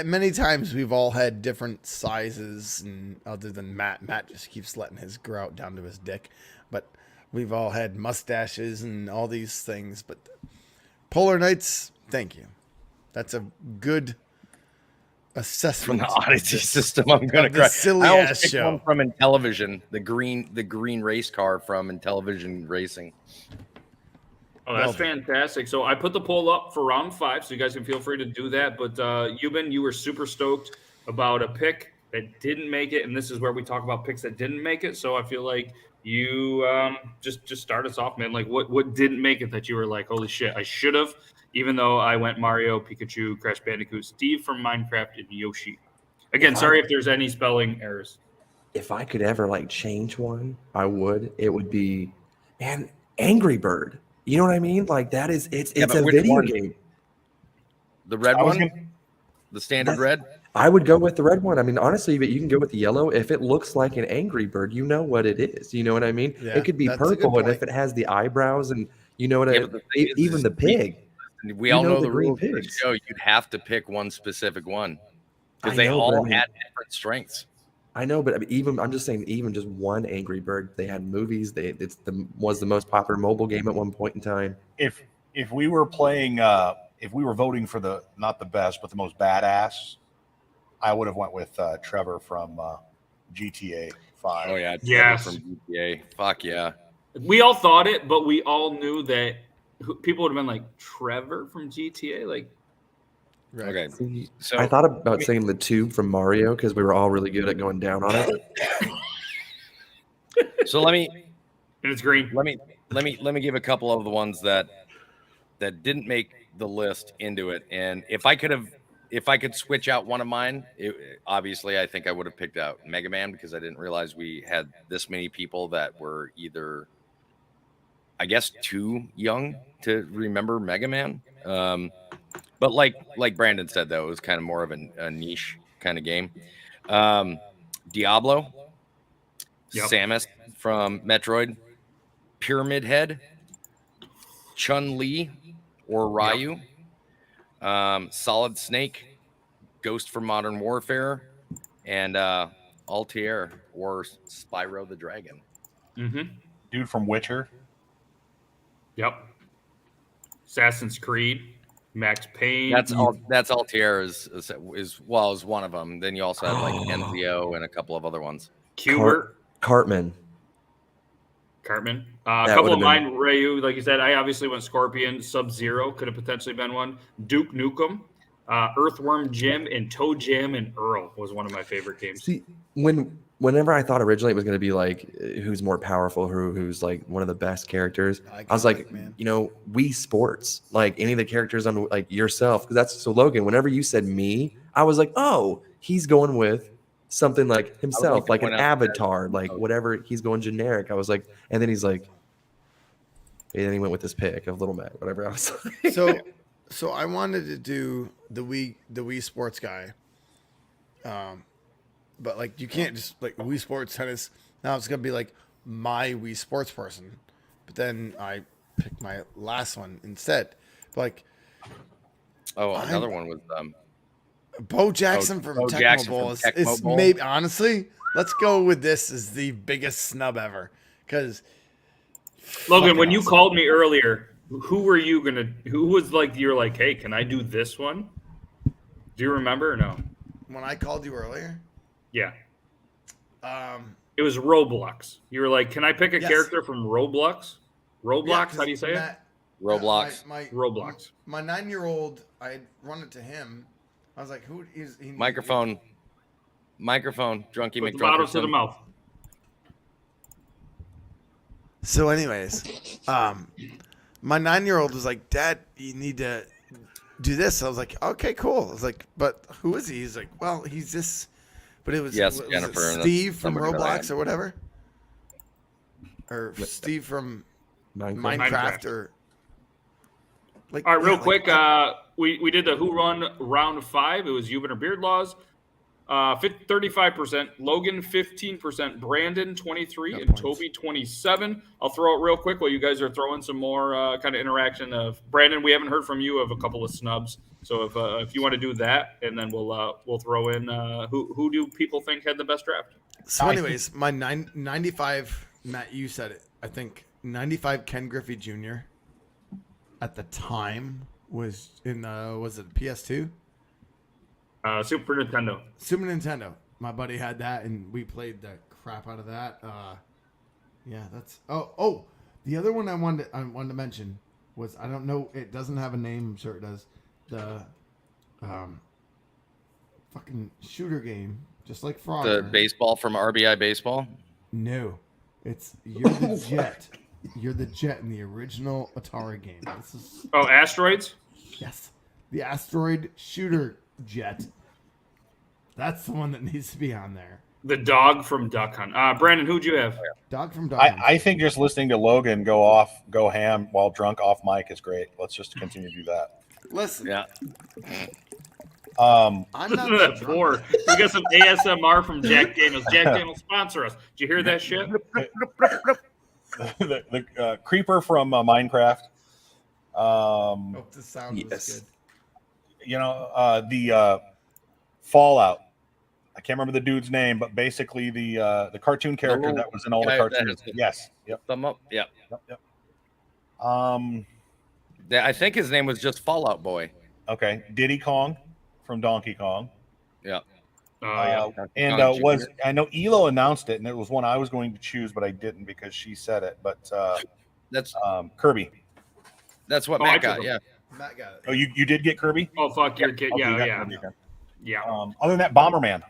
many times we've all had different sizes, and other than Matt just keeps letting his grow out down to his dick. But we've all had mustaches and all these things. But Polar Knights, thank you. That's a good
From
assessment.
the Odyssey system, I'm gonna
of the
cry.
silly
I almost
ass
picked
show.
one from Intellivision, the green race car from Intellivision Racing.
Oh, that's
Well
fantastic. So I put the poll up for round 5, so you guys can feel free to do that. But Euban, you were super stoked about a pick that didn't make it, and this is where we talk about picks that didn't make it. So I feel like you just start us off, man. Like what didn't make it that you were like, holy shit, I should have, even though I went Mario, Pikachu, Crash Bandicoot, Steve from Minecraft, and Yoshi. Again, sorry if there's any spelling errors.
If I could ever like change one, I would. It would be, man, Angry Bird. You know what I mean? Like that is it's
but
a
which
video
one?
game.
The red
I was
one,
gonna-
the standard
That's-
red.
I would go with the red one. I mean, honestly, but you can go with the yellow. If it looks like an Angry Bird, you know what it is. You know what I mean?
Yeah,
it could be
that's a good
purple, and
point.
if it has the eyebrows, and you know what
Yeah,
I
but the thing is,
even the pig.
We
You
all
know
know
the
the
green
rules of the
pigs.
show. You'd have to pick one specific one because
I
they
know, but
all
I mean-
had different strengths.
I know, but I mean, I'm just saying, even just one Angry Bird. They had movies. Was the most popular mobile game at one point in time.
If we were playing, if we were voting for the not the best but the most badass, I would have went with Trevor from GTA 5.
Oh yeah,
Yes.
Trevor from GTA. Fuck yeah.
We all thought it, but we all knew that people would have been like, Trevor from GTA? Like,
Right.
Okay, so
I thought about saying the tube from Mario because we were all really good at going down on it.
so let me
and it's green.
let me give a couple of the ones that didn't make the list into it. And if I could switch out one of mine, obviously I think I would have picked out Mega Man because I didn't realize we had this many people that were either, I guess, too young to remember Mega Man. But like Brandon said, though, it was kind of more of a niche kind of game. Diablo,
Yep.
Samus from Metroid, Pyramid Head, Chun-Li or Ryu, Solid Snake, Ghost from Modern Warfare, and Altair or Spyro the Dragon.
Mm-hmm.
Dude from Witcher.
Yep. Assassin's Creed, Max Payne.
That's Altair is one of them. Then you also have like Enzio and a couple of other ones.
Qbert.
Cartman.
A
That
couple
would've
of mine, Ryu, like you said, I obviously went Scorpion. Sub-Zero could have potentially been one. Duke Nukem, Earthworm Jim, and Toe Jam and Earl was one of my favorite games.
See, whenever I thought originally it was going to be like who's more powerful, who's like one of the best characters, I was like, Wii Sports, like any of the characters on like yourself, because that's so Logan. Whenever you said me, I was like, oh, he's going with something like himself, like an avatar, like whatever. He's going generic. I was like, and then he's like, and then he went with this pick of Little Mac, whatever. I was like,
so I wanted to do the Wii Sports guy. But like you can't just like Wii Sports Tennis. Now it's gonna be like my Wii Sports person. But then I picked my last one instead. But like,
another one was
Bo Jackson from Tecmo Bowl is maybe honestly. Let's go with this as the biggest snub ever. Because
Logan, when you called me earlier, who was like you're like, hey, can I do this one? Do you remember or no?
When I called you earlier?
Yeah. It was Roblox. You were like, can I pick a character from Roblox? Roblox, how do you say it?
Roblox.
Roblox.
My 9-year-old, I run it to him. I was like, who is he?
Microphone, Drunky
Put the bottle to the mouth.
So anyways, my 9-year-old was like, Dad, you need to do this. I was like, okay, cool. I was like, but who is he? He's like, well, he's this. But it was,
Jennifer,
Steve from Roblox or whatever. Or Steve from Minecraft or like.
All right, real quick. We did the Who Run round 5. It was Euban or Beard Laws. 35%, Logan 15%, Brandon 23, and Toby 27. I'll throw it real quick while you guys are throwing some more kind of interaction of Brandon. We haven't heard from you of a couple of snubs, so if you want to do that, and then we'll throw in who do people think had the best draft.
So, anyways, my 95, Matt, you said it. I think 95 Ken Griffey Jr. at the time was in was it PS2?
Super Nintendo.
Super Nintendo. My buddy had that, and we played the crap out of that. Yeah, that's. Oh, the other one I wanted to mention was, I don't know, it doesn't have a name. I'm sure it does. The fucking shooter game, just like Frogger.
The baseball from RBI Baseball.
No, it's You're the Jet. You're the Jet in the original Atari game. This is
Asteroids.
Yes, the asteroid shooter jet. That's the one that needs to be on there.
The dog from Duck Hunt. Brandon, who'd you have?
Dog from Duck Hunt.
I think just listening to Logan go ham while drunk off mic is great. Let's just continue to do that.
Listen.
Yeah.
I'm not that
poor. We got some ASMR from Jack Daniels. Jack Daniels sponsor us. Did you hear that shit?
the creeper from Minecraft.
Hope the sound was good.
The Fallout. I can't remember the dude's name, but basically the cartoon character that was in all the cartoons. Yes. Yep.
Thumb up. Yeah.
Yep.
I think his name was just Fallout Boy.
Okay. Diddy Kong from Donkey Kong.
Yeah.
And I know Elo announced it, and it was one I was going to choose, but I didn't because she said it. But
that's
Kirby.
That's what Matt got. Yeah.
Matt got it.
Oh, you did get Kirby?
Oh, fuck your kid.
Okay,
Yeah. Yeah.
Other than that, Bomberman.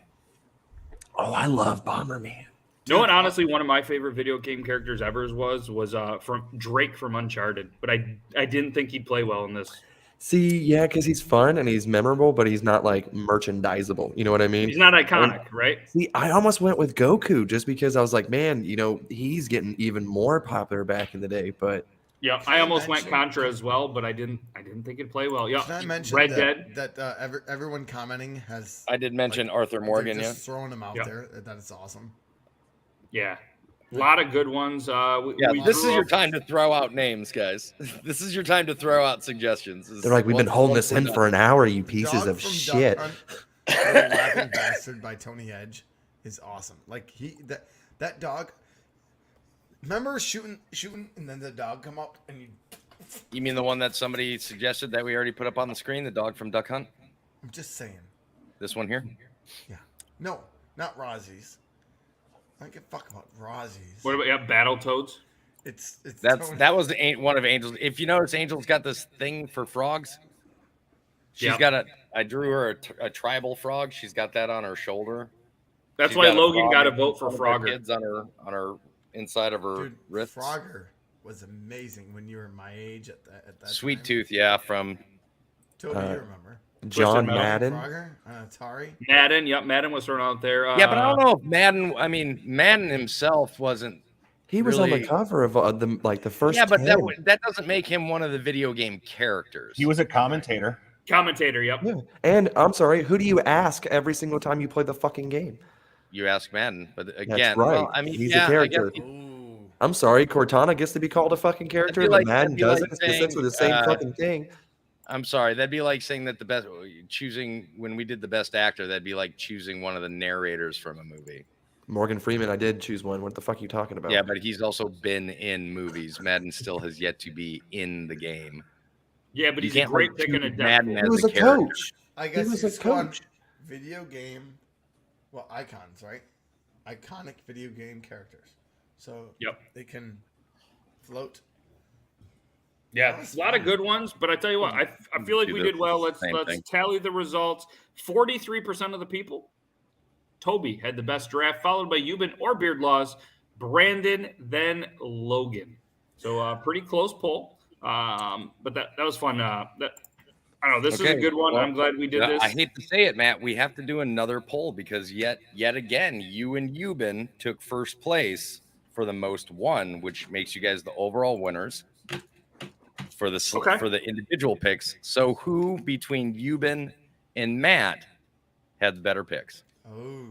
oh, I love Bomberman.
You know what? Honestly, one of my favorite video game characters ever was from Drake from Uncharted, but I didn't think he'd play well in this.
See, yeah, because he's fun and he's memorable, but he's not like merchandisable. You know what I mean?
He's not iconic, right?
See, I almost went with Goku just because I was like, man, he's getting even more popular back in the day. But
Yeah, I almost went Contra as well, but I didn't think it'd play well. Yeah,
Can I mention
Red Dead.
that everyone commenting has?
I did mention Arthur Morgan.
They're just throwing them out there. That is awesome.
Yeah, a lot of good ones.
This is your time to throw out names, guys. This is your time to throw out suggestions.
They're like, we've been holding this in for an hour, you pieces of shit.
Laughing Bastard by Tony Edge is awesome. Like that dog. Remember shooting, and then the dog come up and you.
You mean the one that somebody suggested that we already put up on the screen? The dog from Duck Hunt.
I'm just saying.
This one here.
Yeah. No, not Rozzies. I don't give a fuck about Rozzies.
What about Battletoads?
That was one of Angel's. If you notice, Angel's got this thing for frogs. She's got I drew her a tribal frog. She's got that on her shoulder.
That's why Logan got a vote for Frogger.
Kids on her inside of her wrist.
Frogger was amazing when you were my age at that
Sweet
time.
Tooth, yeah, from
Toby, you remember.
John Madden.
Frogger on Atari.
Madden, yep, Madden was thrown out there.
Yeah, but I don't know if Madden himself wasn't.
He was
really
on the cover of the first.
Yeah, but
10.
that doesn't make him one of the video game characters.
He was a commentator.
Commentator, yep.
Yeah. And I'm sorry, who do you ask every single time you play the fucking game?
You ask Madden, but again,
That's right.
Well, I mean,
he's a character. I'm sorry, Cortana gets to be called a fucking character, but Madden doesn't. It's essentially the same fucking thing.
I'm sorry, that'd be like saying that when we did the best actor, that'd be like choosing one of the narrators from a movie.
Morgan Freeman, I did choose one. What the fuck are you talking about?
Yeah, but he's also been in movies. Madden still has yet to be in the game.
Yeah, but he's a great pick in a
Madden as
he was a
character.
coach.
I guess
he was a coach.
Video game, icons, right? Iconic video game characters. So they can float.
Yeah, a lot of good ones, but I tell you what, I feel like we did well. Let's tally the results. 43% of the people. Toby had the best draft, followed by Euban or Beard Laws, Brandon, then Logan. So pretty close poll. But that was fun. I don't know. This is a good one. I'm glad we did this.
I hate to say it, Matt. We have to do another poll because yet again, you and Euban took first place for the most one, which makes you guys the overall winners for the individual picks. So who between Euban and Matt had the better picks?
Oh.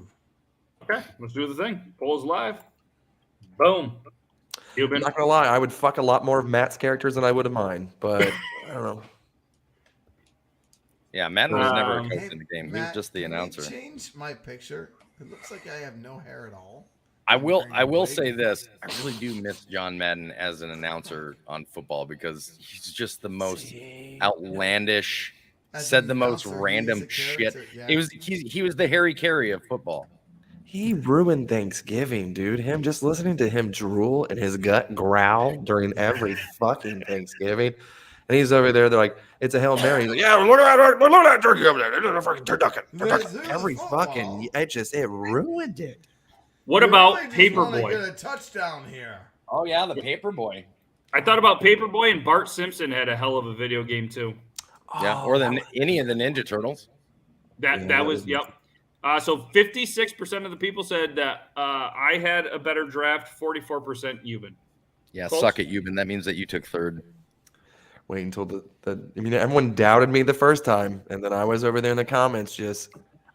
Okay, let's do the thing. Poll is live. Boom.
I'm not gonna lie, I would fuck a lot more of Matt's characters than I would of mine, but I don't know.
Yeah, Matt was never a coach in the game.
Matt,
he was just the announcer.
Change my picture. It looks like I have no hair at all.
I will say this. I really do miss John Madden as an announcer on football because he's just the most outlandish, said the most random shit.
Yeah.
He was the Harry Carey of football.
He ruined Thanksgiving, dude. Him just listening to him drool and his gut growl during every fucking Thanksgiving. And he's over there, they're like, it's a Hail Mary. He's like, yeah, look at that turkey over there. It's a fucking turducken. Every fucking, it ruined it.
What about
Get
Paperboy?
a touchdown here.
Oh, yeah, the Paperboy.
I thought about Paperboy, and Bart Simpson had a hell of a video game, too.
Yeah, or any of the Ninja Turtles.
That was, yep. So 56% of the people said that I had a better draft, 44% Euban.
Yeah,
Close.
suck it, Euban. That means that you took third.
Wait until everyone doubted me the first time, and then I was over there in the comments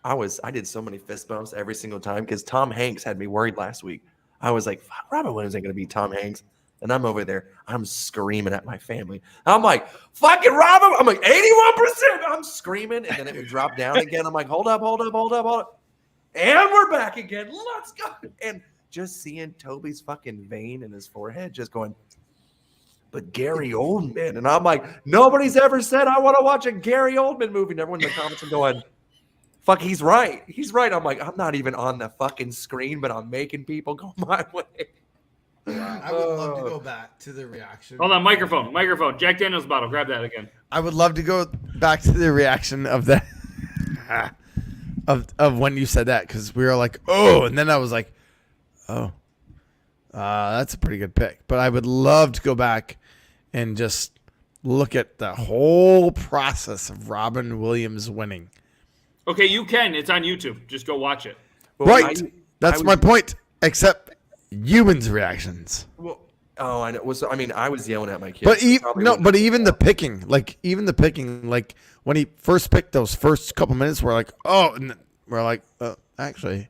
I did so many fist bumps every single time because Tom Hanks had me worried last week. I was like, Robin Williams ain't going to beat Tom Hanks. And I'm over there. I'm screaming at my family. I'm like, fucking Robin. I'm like, 81%. I'm screaming. And then it would drop down again. I'm like, hold up. And we're back again. Let's go. And just seeing Toby's fucking vein in his forehead just going, but Gary Oldman. And I'm like, nobody's ever said I want to watch a Gary Oldman movie. And everyone in the comments are going, fuck, he's right. He's right. I'm like, I'm not even on the fucking screen, but I'm making people go my way.
I would love to go back to the reaction.
Hold on, microphone. Jack Daniels bottle. Grab that again.
I would love to go back to the reaction of that of when you said that because we were like, oh, and then I was like, oh, that's a pretty good pick. But I would love to go back and just look at the whole process of Robin Williams winning.
Okay, you can. It's on YouTube. Just go watch it.
Right. That's my point. Except Euban's reactions.
Well, Oh, I know. I was yelling at my kids.
But
Probably wouldn't-
but even the picking, like when he first picked those first couple minutes, we're like, oh, and we're like, actually,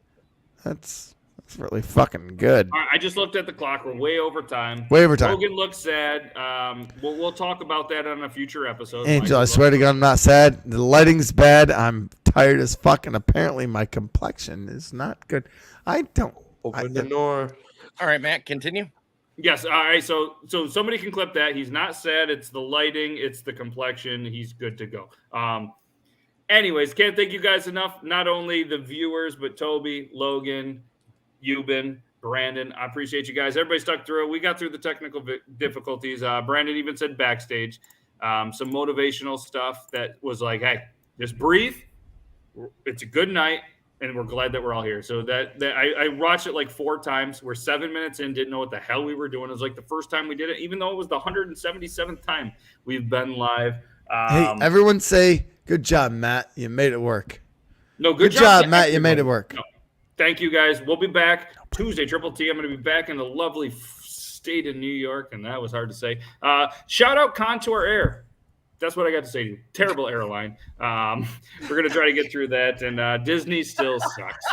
that's really fucking good.
All right, I just looked at the clock. We're way over time.
Way over time.
Logan looks sad. We'll talk about that on a future episode.
Angel, I swear to God, I'm not sad. The lighting's bad. I'm tired as fuck, and apparently my complexion is not good. I don't.
Open the door.
All right, Matt, continue.
Yes. All right. So somebody can clip that. He's not sad. It's the lighting. It's the complexion. He's good to go. Anyways, can't thank you guys enough. Not only the viewers, but Toby, Logan, Euban, Brandon. I appreciate you guys. Everybody stuck through. We got through the technical difficulties. Brandon even said backstage some motivational stuff that was like, hey, just breathe. It's a good night. And we're glad that we're all here. So that I watched it like 4 times. We're 7 minutes in, didn't know what the hell we were doing. It was like the first time we did it, even though it was the 177th time we've been live.
Hey, everyone say, good job, Matt. You made it work.
No,
Good job, Matt. You made it work.
No. Thank you, guys. We'll be back Tuesday, Triple T. I'm going to be back in the lovely state of New York, and that was hard to say. Shout out Contour Air. That's what I got to say to you. Terrible airline. We're going to try to get through that, and Disney still sucks.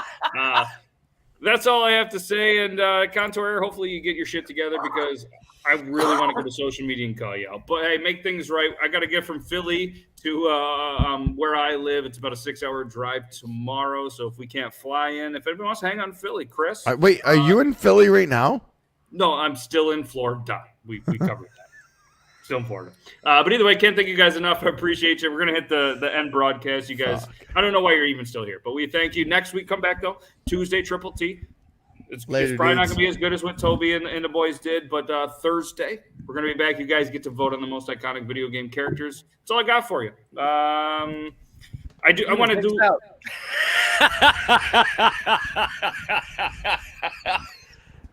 That's all I have to say. And Contour Air, hopefully you get your shit together because I really want to go to social media and call you out. But, hey, make things right. I got to get from Philly to where I live. It's about a 6-hour drive tomorrow. So if we can't fly in, if anybody wants to hang on Philly, Chris.
Wait, are you in Philly right now?
No, I'm still in Florida. We covered that. Still in Florida. But either way, can't thank you guys enough. I appreciate you. We're going to hit the end broadcast. You guys, I don't know why you're even still here, but we thank you. Next week, come back, though. Tuesday, Triple T. It's probably not going to be as good as what Toby and the boys did, but Thursday, we're going to be back. You guys get to vote on the most iconic video game characters. That's all I got for you. I want to do...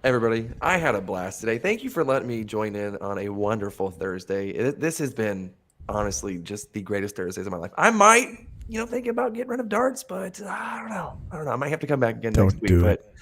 Everybody, I had a blast today. Thank you for letting me join in on a wonderful Thursday. This has been, honestly, just the greatest Thursdays of my life. I might, think about getting rid of darts, but I don't know. I might have to come back again next week. But